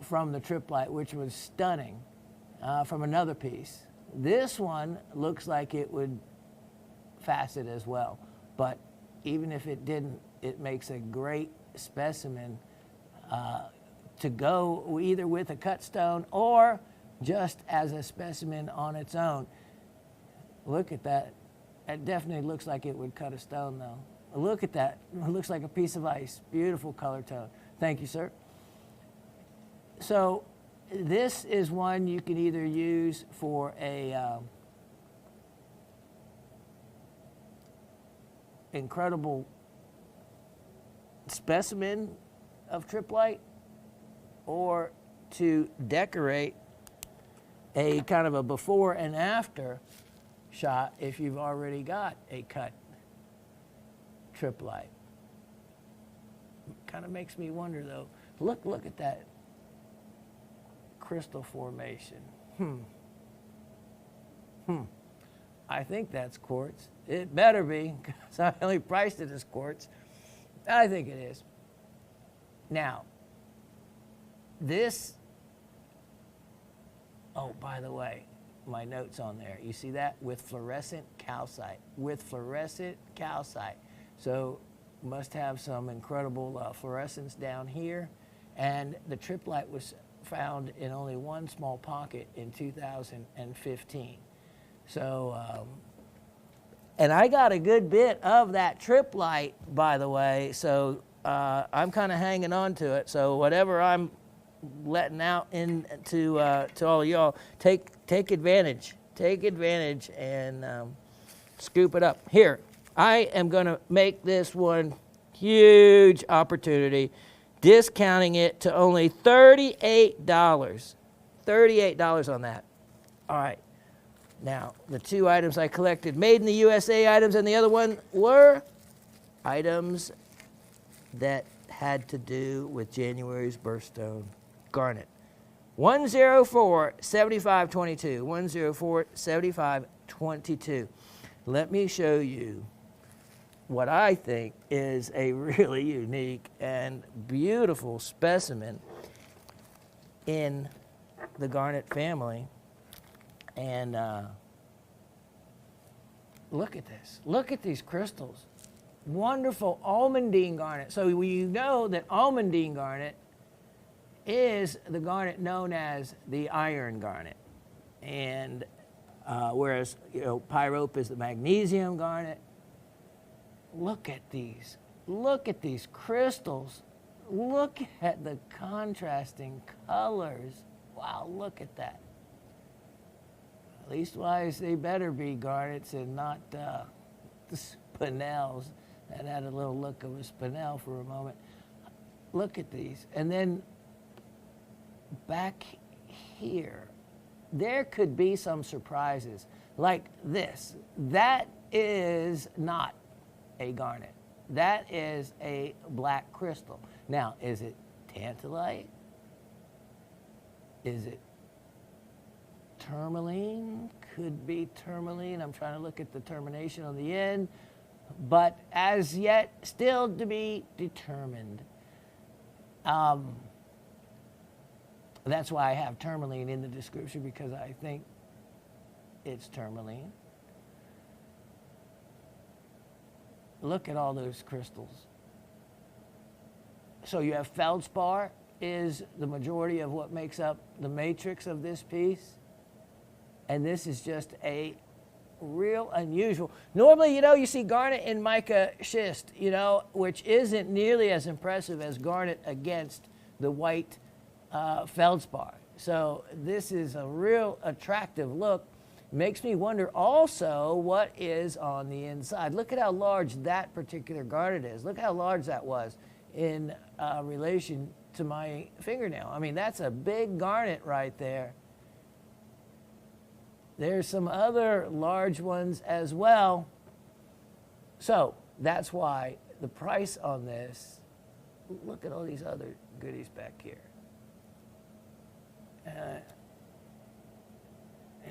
from the triplite, which was stunning, from another piece. This one looks like it would facet as well, but even if it didn't, it makes a great specimen to go either with a cut stone or just as a specimen on its own. Look at that. It definitely looks like it would cut a stone, though. Look at that. It looks like a piece of ice. Beautiful color tone. Thank you, sir. So this is one you can either use for a incredible specimen of triplite, or to decorate a kind of a before and after shot if you've already got a cut triplite. Kind of makes me wonder, though. Look at that crystal formation. I think that's quartz. It better be, because I only priced it as quartz. I think it is. Now, this, oh, by the way, my notes on there. You see that? With fluorescent calcite. With fluorescent calcite. So must have some incredible fluorescence down here. And the triplite was found in only one small pocket in 2015. So, and I got a good bit of that triplite, by the way. So I'm kind of hanging on to it. So whatever I'm letting out into to all of y'all, take advantage. Take advantage and scoop it up. Here, I am going to make this one huge opportunity, discounting it to only $38. $38 on that. All right. Now, the two items I collected, made in the USA items, and the other one were items that had to do with January's birthstone garnet. 104-7522. 104-7522. Let me show you what I think is a really unique and beautiful specimen in the garnet family. And look at this. Look at these crystals. Wonderful almandine garnet. So we know that almandine garnet is the garnet known as the iron garnet. And whereas, pyrope is the magnesium garnet. Look at these. Look at these crystals. Look at the contrasting colors. Wow, look at that. Leastwise, they better be garnets and not spinels. That had a little look of a spinel for a moment. Look at these. And then back here, there could be some surprises like this. That is not a garnet. That is a black crystal. Now, is it tantalite? Is it tourmaline? Could be tourmaline. I'm trying to look at the termination on the end, but as yet, still to be determined. That's why I have tourmaline in the description, because I think it's tourmaline. Look at all those crystals. So you have feldspar is the majority of what makes up the matrix of this piece. And this is just a real unusual. Normally, you see garnet in mica schist, which isn't nearly as impressive as garnet against the white feldspar. So this is a real attractive look. Makes me wonder also what is on the inside. Look at how large that particular garnet is. Look how large that was in relation to my fingernail. I mean, that's a big garnet right there. There's some other large ones as well. So that's why the price on this, look at all these other goodies back here.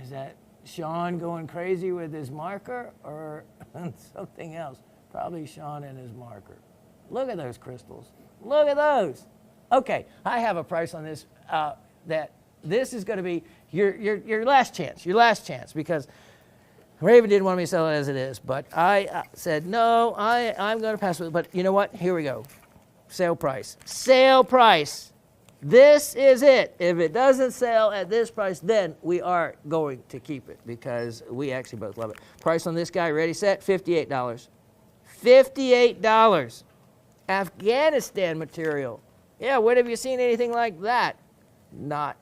Is that Shawn going crazy with his marker or something else? Probably Shawn and his marker. Look at those crystals. Look at those. Okay, I have a price on this that this is going to be your last chance, because Raven didn't want me to sell it as it is, but I said, no, I'm going to pass with it. But you know what? Here we go. Sale price. Sale price. This is it. If it doesn't sell at this price, then we are going to keep it, because we actually both love it. Price on this guy, ready, set, $58. $58. Afghanistan material. Yeah, when have you seen anything like that? Not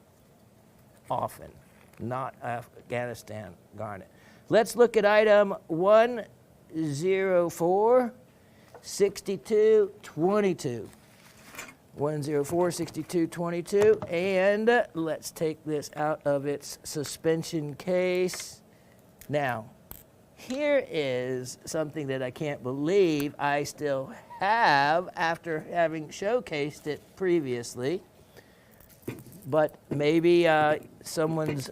often. Not Afghanistan garnet. Let's look at item 1046222. 1046222, and let's take this out of its suspension case. Now, here is something that I can't believe I still have after having showcased it previously, but maybe someone's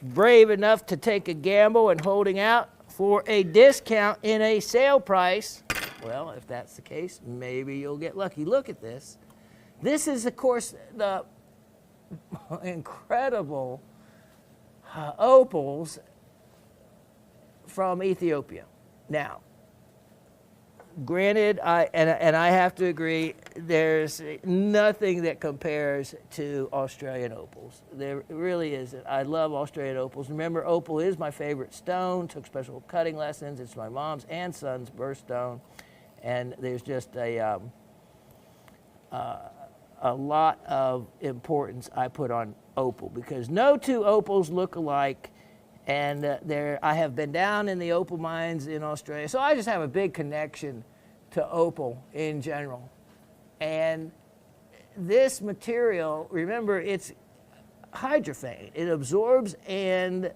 brave enough to take a gamble and holding out for a discount in a sale price. Well, if that's the case, maybe you'll get lucky. Look at this. This is, of course, the incredible opals from Ethiopia. Now, granted, I have to agree, there's nothing that compares to Australian opals. There really isn't. I love Australian opals. Remember, opal is my favorite stone. Took special cutting lessons. It's my mom's and son's birthstone. And there's just a lot of importance I put on opal, because no two opals look alike. And I have been down in the opal mines in Australia, so I just have a big connection to opal in general. And this material, remember, it's hydrophane. It absorbs and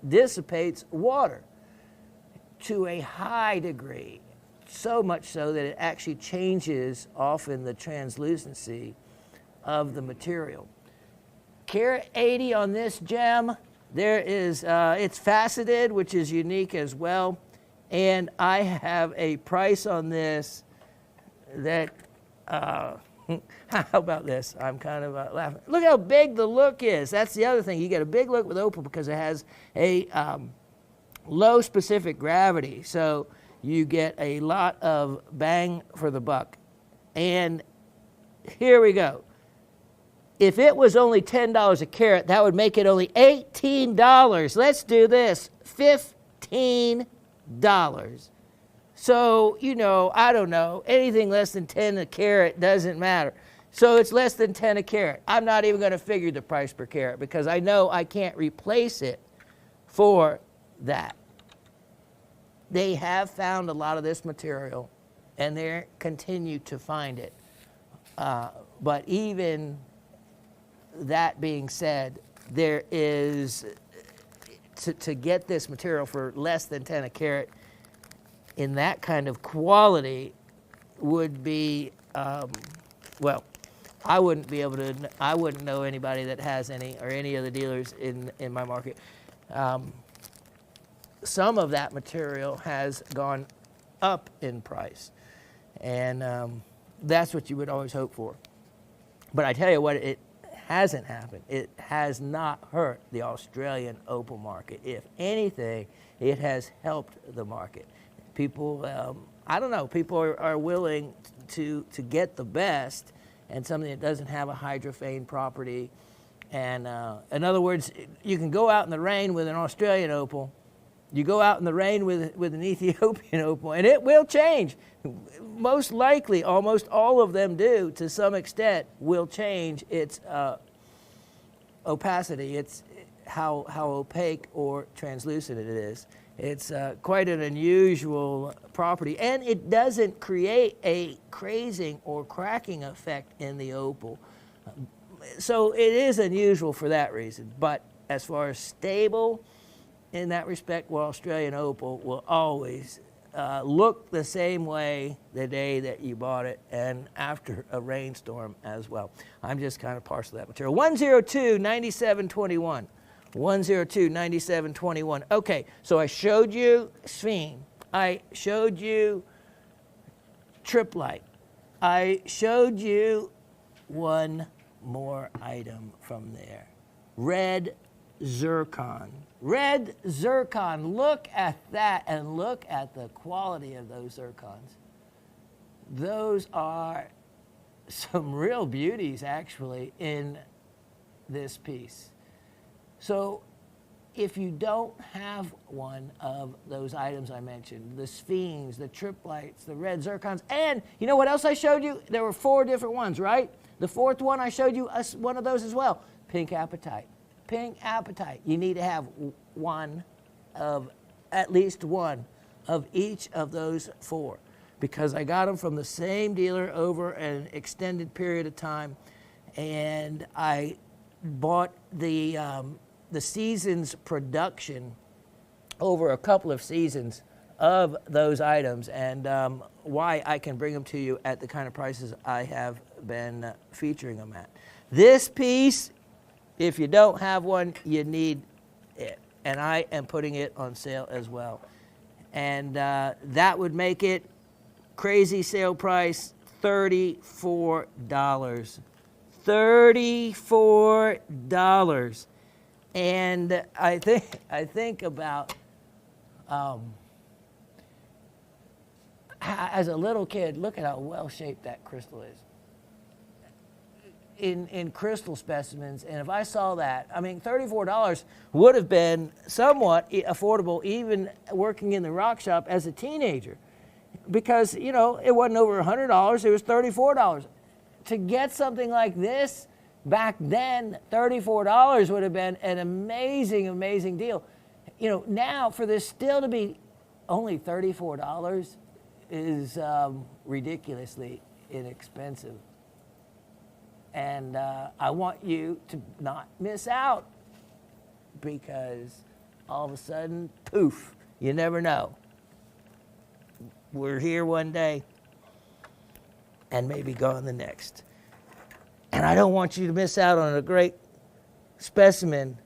dissipates water to a high degree. So much so that it actually changes often the translucency of the material. Carat 80 on this gem. There is, it's faceted, which is unique as well. And I have a price on this that, how about this? I'm kind of laughing. Look how big the look is. That's the other thing. You get a big look with opal because it has a low specific gravity. So you get a lot of bang for the buck. And here we go. If it was only $10 a carat, that would make it only $18. Let's do this, $15. So, you know, I don't know, anything less than 10 a carat doesn't matter. So it's less than 10 a carat. I'm not even going to figure the price per carat because I know I can't replace it for that. They have found a lot of this material and they continue to find it. But even that being said, there is, to get this material for less than 10 a carat in that kind of quality would be, well, I wouldn't be able to, I wouldn't know anybody that has any, or any of the dealers in my market. Some of that material has gone up in price, and that's what you would always hope for. But I tell you what, it hasn't happened. It has not hurt the Australian opal market. If anything, it has helped the market. People, I don't know, people are willing to get the best and something that doesn't have a hydrophane property. And in other words, you can go out in the rain with an Australian opal, you go out in the rain with an Ethiopian opal, and it will change. Most likely, almost all of them do, to some extent, will change its opacity. It's how opaque or translucent it is. It's quite an unusual property, and it doesn't create a crazing or cracking effect in the opal. So it is unusual for that reason. But as far as stable, in that respect, well, Australian opal will always look the same way the day that you bought it and after a rainstorm as well. I'm just kind of partial to that material. 102-9721. 102-9721. Okay, so I showed you sphene. I showed you triplite. I showed you one more item from there. Red zircon. Red zircon. Look at that and look at the quality of those zircons. Those are some real beauties actually in this piece. So if you don't have one of those items I mentioned, the sphenes, the triplites, the red zircons, and you know what else I showed you? There were 4 different ones, right? The 4th one I showed you one of those as well. Pink apatite. Pink apatite. You need to have one of, at least one of each of those 4, because I got them from the same dealer over an extended period of time, and I bought the season's production over a couple of seasons of those items, and why I can bring them to you at the kind of prices I have been featuring them at. This piece, if you don't have one, you need it, and I am putting it on sale as well. And that would make it crazy sale price, $34. $34. And I think about as a little kid, look at how well shaped that crystal is. In crystal specimens, and if I saw that, I mean, $34 would have been somewhat affordable even working in the rock shop as a teenager, because, you know, it wasn't over $100, it was $34. To get something like this back then, $34 would have been an amazing, amazing deal. You know, now for this still to be only $34 is ridiculously inexpensive. And I want you to not miss out, because all of a sudden, poof, you never know. We're here one day and maybe gone the next. And I don't want you to miss out on a great specimen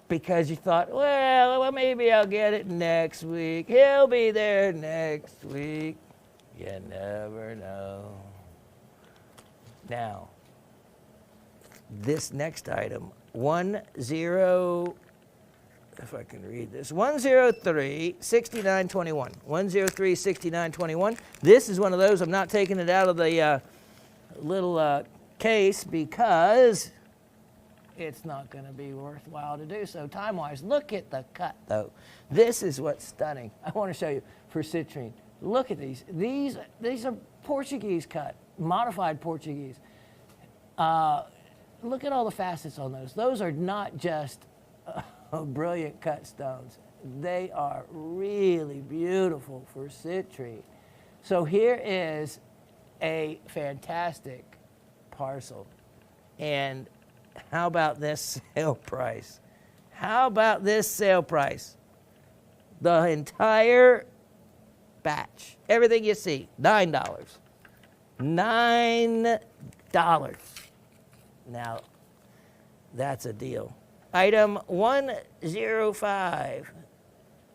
because you thought, well, maybe I'll get it next week. He'll be there next week. You never know. Now, this next item, 103-6921. 103-6921. This is one of those, I'm not taking it out of the little case because it's not going to be worthwhile to do so time-wise. Look at the cut, though. This is what's stunning. I want to show you for citrine. Look at these. These are Portuguese cut, modified Portuguese. Look at all the facets on those. Those are not just brilliant cut stones. They are really beautiful for citrine. So here is a fantastic parcel. And how about this sale price? How about this sale price? The entire batch, everything you see, $9. $9. Now, that's a deal. Item 105,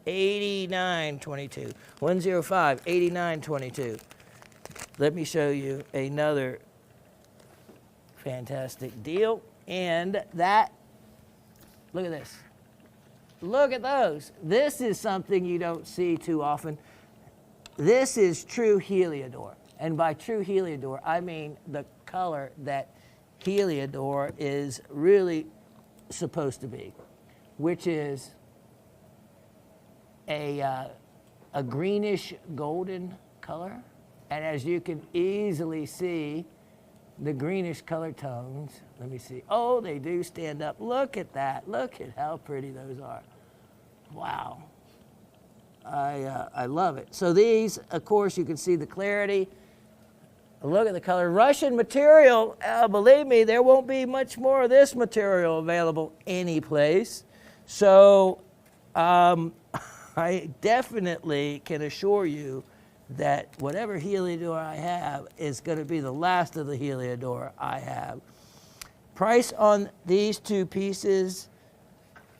8922. 105, 8922. Let me show you another fantastic deal. And that, look at this. Look at those. This is something you don't see too often. This is true Heliodor. And by true Heliodor, I mean the color that Heliodor is really supposed to be, which is a greenish golden color. And as you can easily see, the greenish color tones, let me see. Oh, they do stand up. Look at that. Look at how pretty those are. Wow. I love it. So these, of course, you can see the clarity. Look at the color. Russian material, believe me, there won't be much more of this material available anyplace. So I definitely can assure you that whatever Heliodor I have is going to be the last of the Heliodor I have. Price on these two pieces,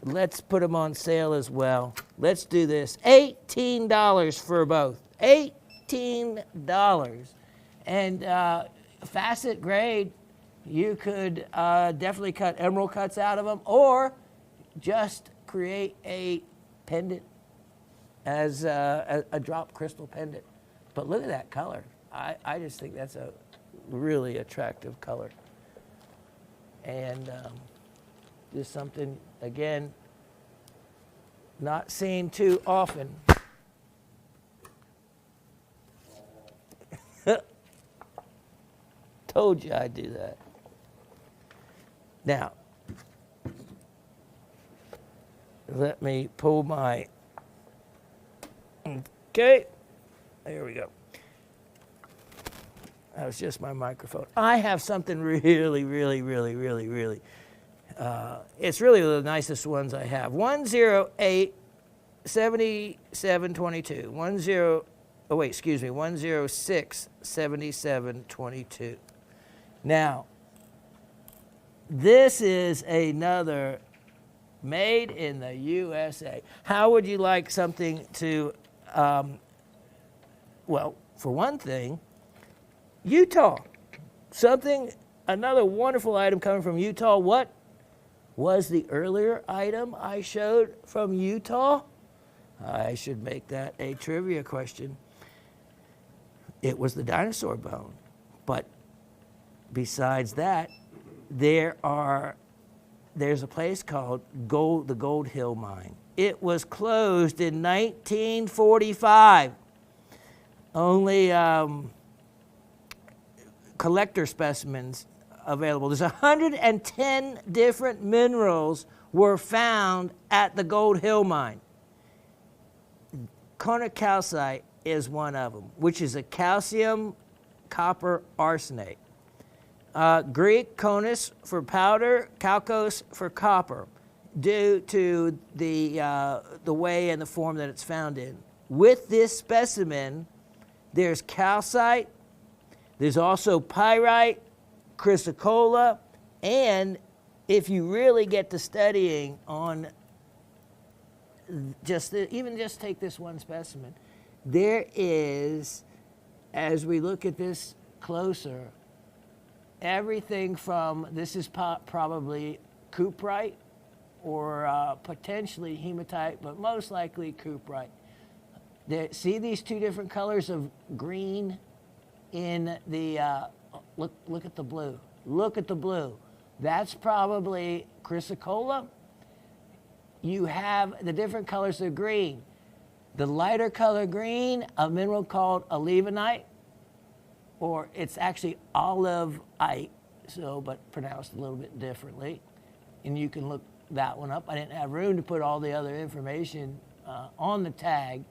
let's put them on sale as well. Let's do this. $18 for both. $18. And facet grade, you could definitely cut emerald cuts out of them, or just create a pendant as a drop crystal pendant. But look at that color. I just think that's a really attractive color. And just something, again, not seen too often. Told you I'd do that. Now, let me pull my, okay, there we go. That was just my microphone. I have something really, it's really the nicest ones I have. 108, 7722. 106, 7722. Now, this is another made in the USA. How would you like something to, well, for one thing, Utah. Another wonderful item coming from Utah. What was the earlier item I showed from Utah? I should make that a trivia question. It was the dinosaur bone. But besides that, there's a place called the Gold Hill Mine. It was closed in 1945. Only collector specimens available. There's 110 different minerals were found at the Gold Hill Mine. Conocalcite is one of them, which is a calcium copper arsenate. Greek conus for powder, chalcos for copper, due to the way and the form that it's found in. With this specimen, there's calcite, there's also pyrite, chrysocolla, and if you really get to studying on even just take this one specimen, there is, as we look at this closer, everything from, this is probably cuprite or potentially hematite, but most likely cuprite. See these two different colors of green in the, look at the blue. Look at the blue. That's probably chrysocolla. You have the different colors of green. The lighter color green, a mineral called olivenite, or it's actually oliveite, but pronounced a little bit differently. And you can look that one up. I didn't have room to put all the other information on the tag.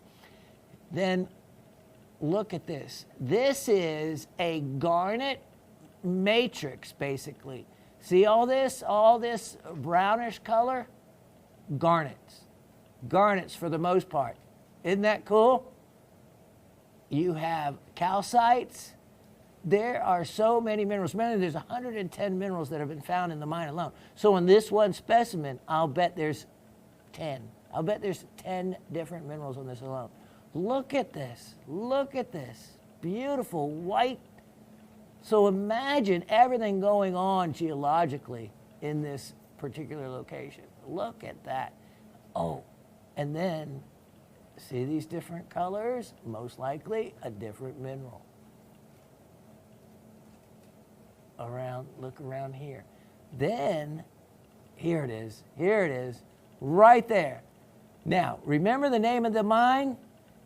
Then look at this. This is a garnet matrix, basically. See all this brownish color? Garnets. Garnets for the most part. Isn't that cool? You have calcites. There are so many minerals. Remember, there's 110 minerals that have been found in the mine alone. So in this one specimen, I'll bet there's 10. I'll bet there's 10 different minerals on this alone. Look at this. Look at this. Beautiful white. So imagine everything going on geologically in this particular location. Look at that. Oh, and then see these different colors? Most likely a different mineral. Look around here. Then, here it is, right there. Now, remember the name of the mine?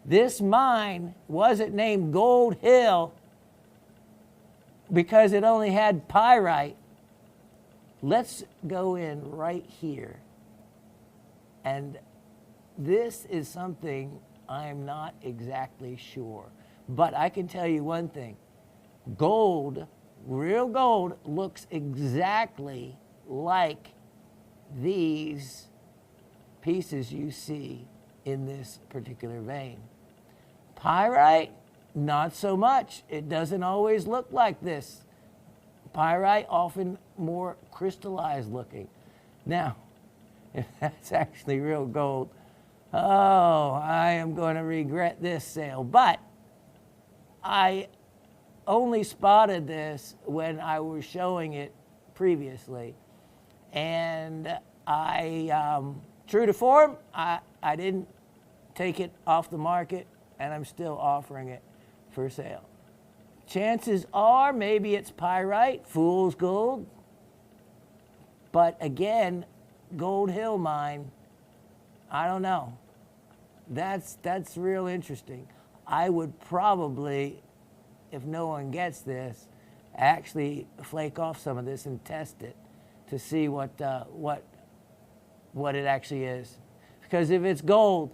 This mine wasn't named Gold Hill because it only had pyrite. Let's go in right here. And this is something I'm not exactly sure. But I can tell you one thing. Gold, real gold, looks exactly like these pieces you see in this particular vein. Pyrite, not so much. It doesn't always look like this. Pyrite often more crystallized looking. Now, if that's actually real gold, oh, I am going to regret this sale. But I only spotted this when I was showing it previously. And true to form, I didn't take it off the market, and I'm still offering it for sale. Chances are maybe it's pyrite, fool's gold. But again, Gold Hill mine, I don't know. That's real interesting. I would probably, if no one gets this, actually flake off some of this and test it to see what it actually is. Because if it's gold,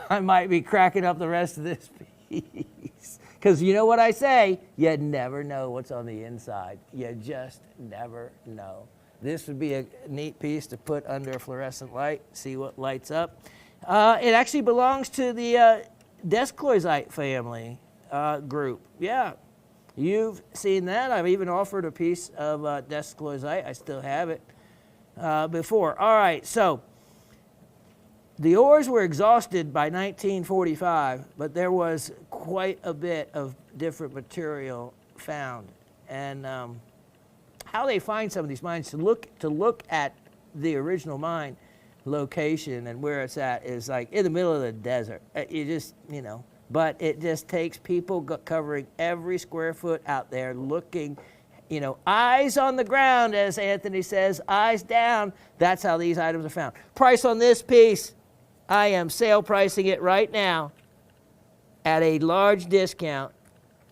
I might be cracking up the rest of this piece. Because you know what I say? You never know what's on the inside. You just never know. This would be a neat piece to put under a fluorescent light, see what lights up. It actually belongs to the descloisite family group. Yeah, you've seen that. I've even offered a piece of descloisite. I still have it before. All right, so the ores were exhausted by 1945, but there was quite a bit of different material found. And how they find some of these mines, to look at the original mine location and where it's at is like in the middle of the desert. You just, but it just takes people covering every square foot out there looking, eyes on the ground, as Anthony says, eyes down. That's how these items are found. Price on this piece, I am sale pricing it right now at a large discount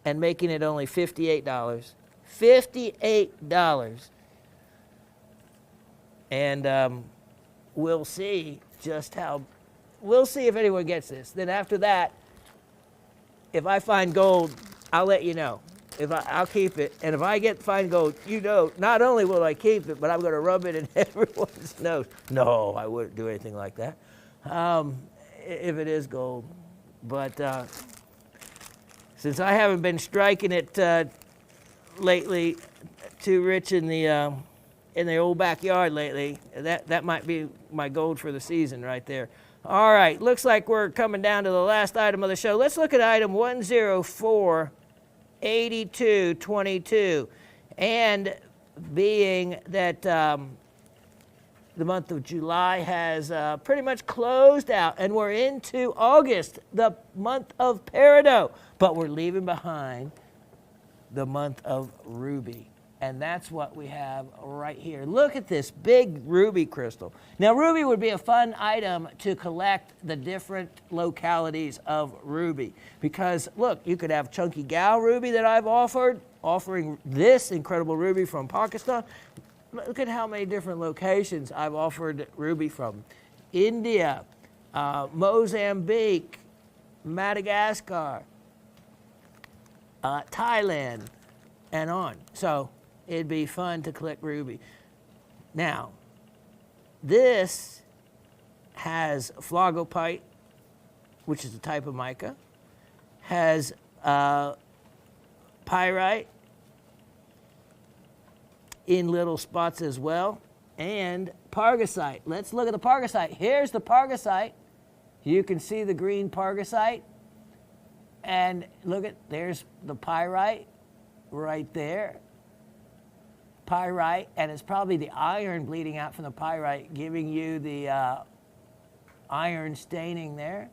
and making it only $58. $58. And we'll see we'll see if anyone gets this. Then after that, if I find gold, I'll let you know. I'll keep it. And if I find gold, not only will I keep it, but I'm going to rub it in everyone's nose. No, I wouldn't do anything like that. If it is gold. But since I haven't been striking it lately, too rich in the old backyard lately, that might be my gold for the season right there. All right, looks like we're coming down to the last item of the show. Let's look at item 1048222. And being that the month of July has pretty much closed out, and we're into August, the month of Peridot, but we're leaving behind the month of ruby. And that's what we have right here. Look at this big ruby crystal. Now, ruby would be a fun item to collect the different localities of ruby. Because, look, you could have chunky gal ruby that I've offering this incredible ruby from Pakistan. Look at how many different locations I've offered ruby from. India, Mozambique, Madagascar, Thailand, and on. So it'd be fun to collect ruby. Now, this has flogopite, which is a type of mica, has pyrite in little spots as well, and pargasite. Let's look at the pargasite. Here's the pargasite. You can see the green pargasite. And look at, there's the pyrite right there. Pyrite, and it's probably the iron bleeding out from the pyrite, giving you the iron staining there.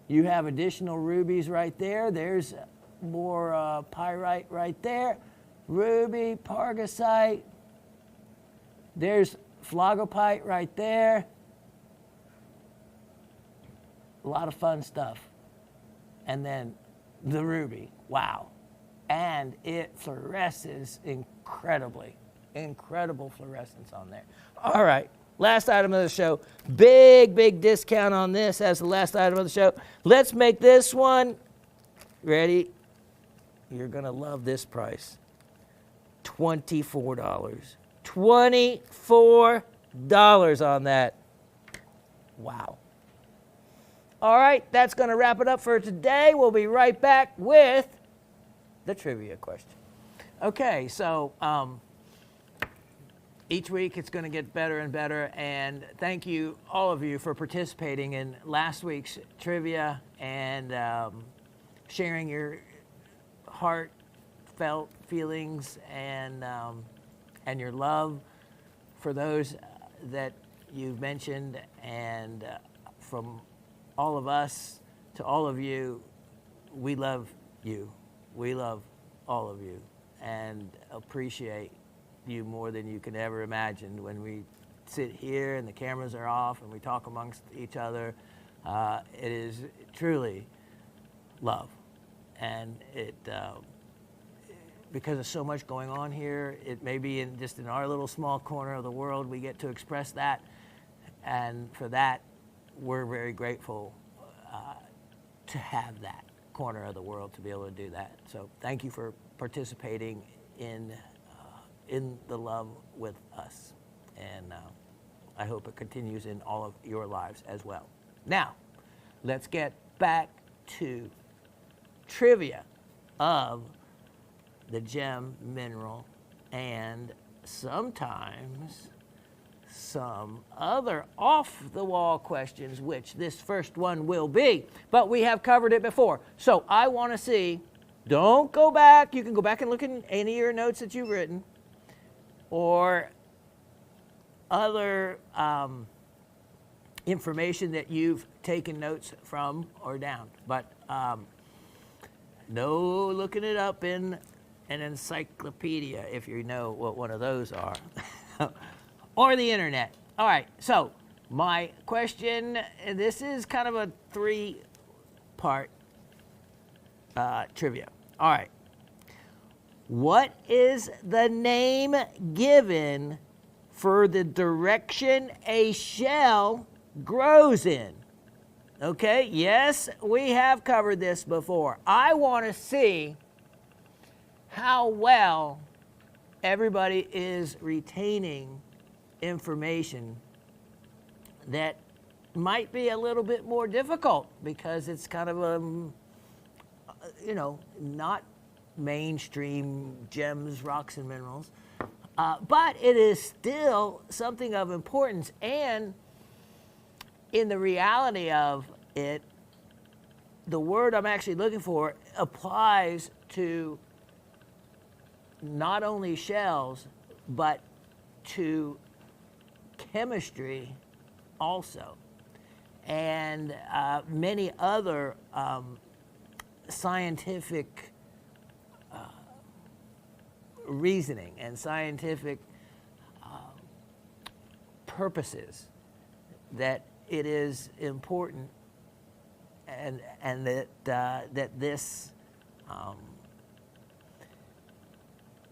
You have additional rubies right there. There's more pyrite right there. Ruby, pargasite. There's flogopite right there. A lot of fun stuff. And then the ruby, wow. And it fluoresces incredibly. Incredible fluorescence on there. All right, last item of the show. Big discount on this as the last item of the show. Let's make this one, ready? You're gonna love this price. $24. $24 on that. Wow. All right, that's going to wrap it up for today. We'll be right back with the trivia question. Okay, so each week it's going to get better and better, and thank you, all of you, for participating in last week's trivia and sharing your heartfelt feelings and your love for those that you've mentioned, and from all of us to all of you, we love you. We love all of you and appreciate you more than you can ever imagine. When we sit here and the cameras are off and we talk amongst each other, it is truly love. And it because there's so much going on here, it may be just in our little small corner of the world, we get to express that. And for that, we're very grateful to have that corner of the world to be able to do that. So thank you for participating in the love with us. And I hope it continues in all of your lives as well. Now, let's get back to trivia of the gem mineral and sometimes some other off-the-wall questions, which this first one will be, but we have covered it before. So I want to see, don't go back. You can go back and look in any of your notes that you've written or other information that you've taken notes from or down. But no looking it up in an encyclopedia, if you know what one of those are. Or the internet. All right, so my question, this is kind of a three-part trivia. All right. What is the name given for the direction a shell grows in? Okay, yes, we have covered this before. I want to see how well everybody is retaining information that might be a little bit more difficult because it's kind of not mainstream gems, rocks, and minerals, but it is still something of importance. And in the reality of it, the word I'm actually looking for applies to not only shells, but to chemistry also, and many other scientific reasoning and scientific purposes that it is important and that this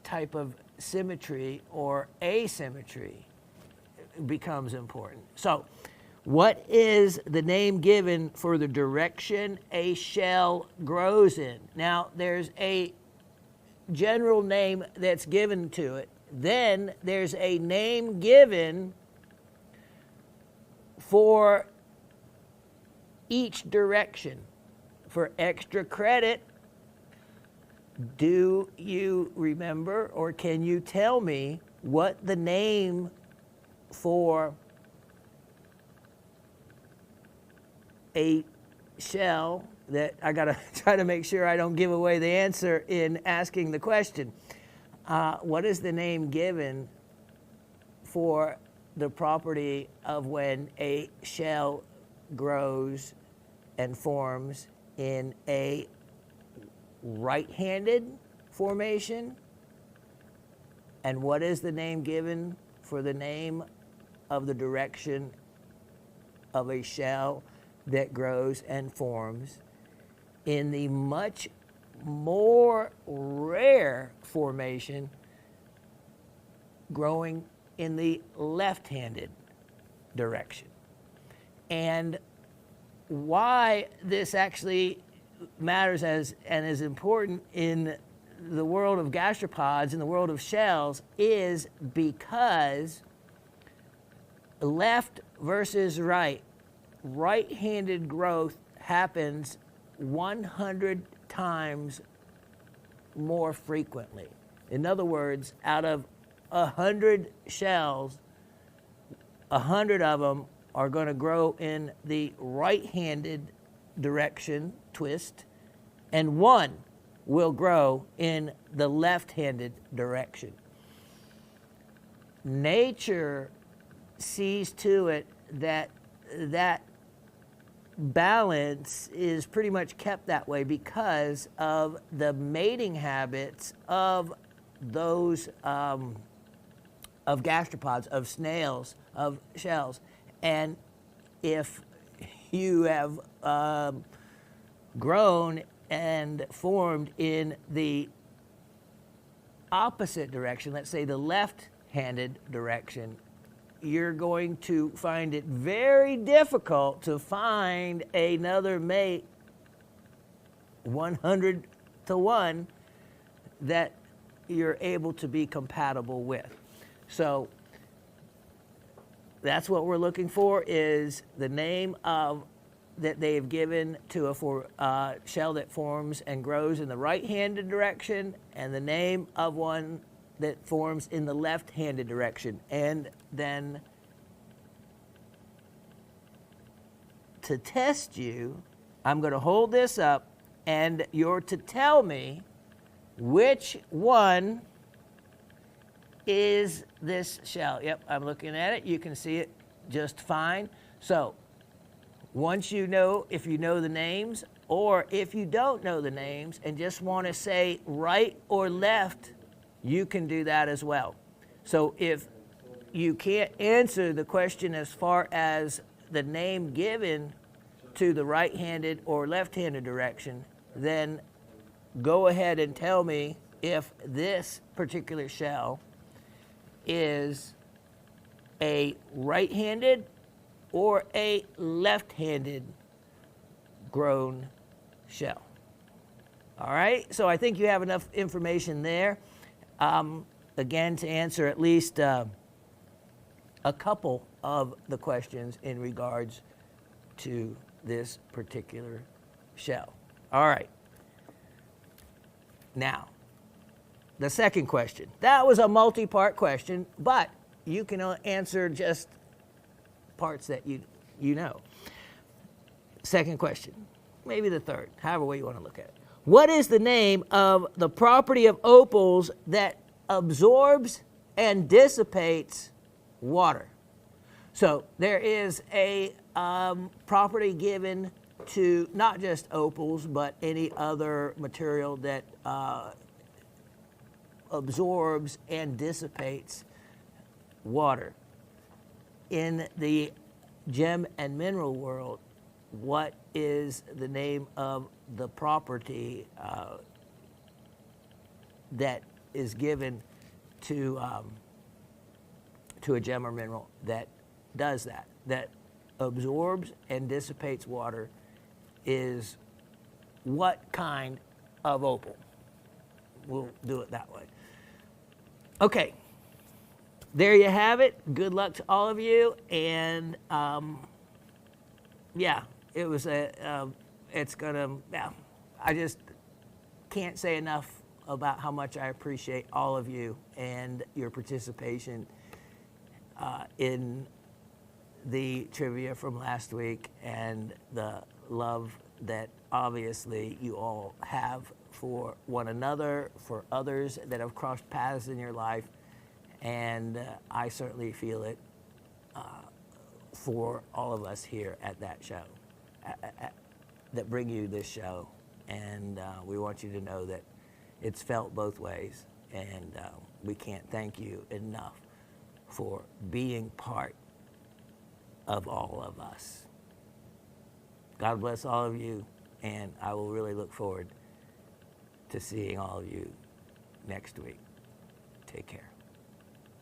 type of symmetry or asymmetry becomes important. So, what is the name given for the direction a shell grows in? Now, there's a general name that's given to it. Then there's a name given for each direction. For extra credit, do you remember or can you tell me what the name for a shell that I got to try to make sure I don't give away the answer in asking the question. What is the name given for the property of when a shell grows and forms in a right-handed formation? And what is the name given for the name of the direction of a shell that grows and forms in the much more rare formation growing in the left-handed direction? And why this actually matters and is important in the world of gastropods, in the world of shells, is because left versus right-handed growth happens 100 times more frequently. In other words, out of 100 shells, 100 of them are going to grow in the right-handed direction, twist, and one will grow in the left-handed direction. Nature sees to it that that balance is pretty much kept that way because of the mating habits of those of gastropods, of snails, of shells. And if you have grown and formed in the opposite direction, let's say the left-handed direction, you're going to find it very difficult to find another mate 100 to 1 that you're able to be compatible with. So that's what we're looking for, is the name of that they've given to a shell that forms and grows in the right-handed direction, and the name of one that forms in the left-handed direction. And then to test you, I'm going to hold this up, and you're to tell me which one is this shell. Yep, I'm looking at it. You can see it just fine. So once you know, if you know the names, or if you don't know the names and just want to say right or left, you can do that as well. So if you can't answer the question as far as the name given to the right-handed or left-handed direction, then go ahead and tell me if this particular shell is a right-handed or a left-handed grown shell. All right, so I think you have enough information there. Again, to answer at least a couple of the questions in regards to this particular shell. All right. Now, the second question. That was a multi-part question, but you can answer just parts that you know. Second question, maybe the third, however way you want to look at it. What is the name of the property of opals that absorbs and dissipates water? So there is a property given to not just opals, but any other material that absorbs and dissipates water. In the gem and mineral world, what is the name of the property that is given to a gem or mineral that does that, that absorbs and dissipates water, is what kind of opal? We'll do it that way. Okay, there you have it. Good luck to all of you. And yeah, it was it's gonna, yeah, I just can't say enough about how much I appreciate all of you and your participation in the trivia from last week, and the love that obviously you all have for one another, for others that have crossed paths in your life, and I certainly feel it for all of us here at that show, that bring you this show, and we want you to know that it's felt both ways, and we can't thank you enough for being part of all of us. God bless all of you, and I will really look forward to seeing all of you next week. Take care.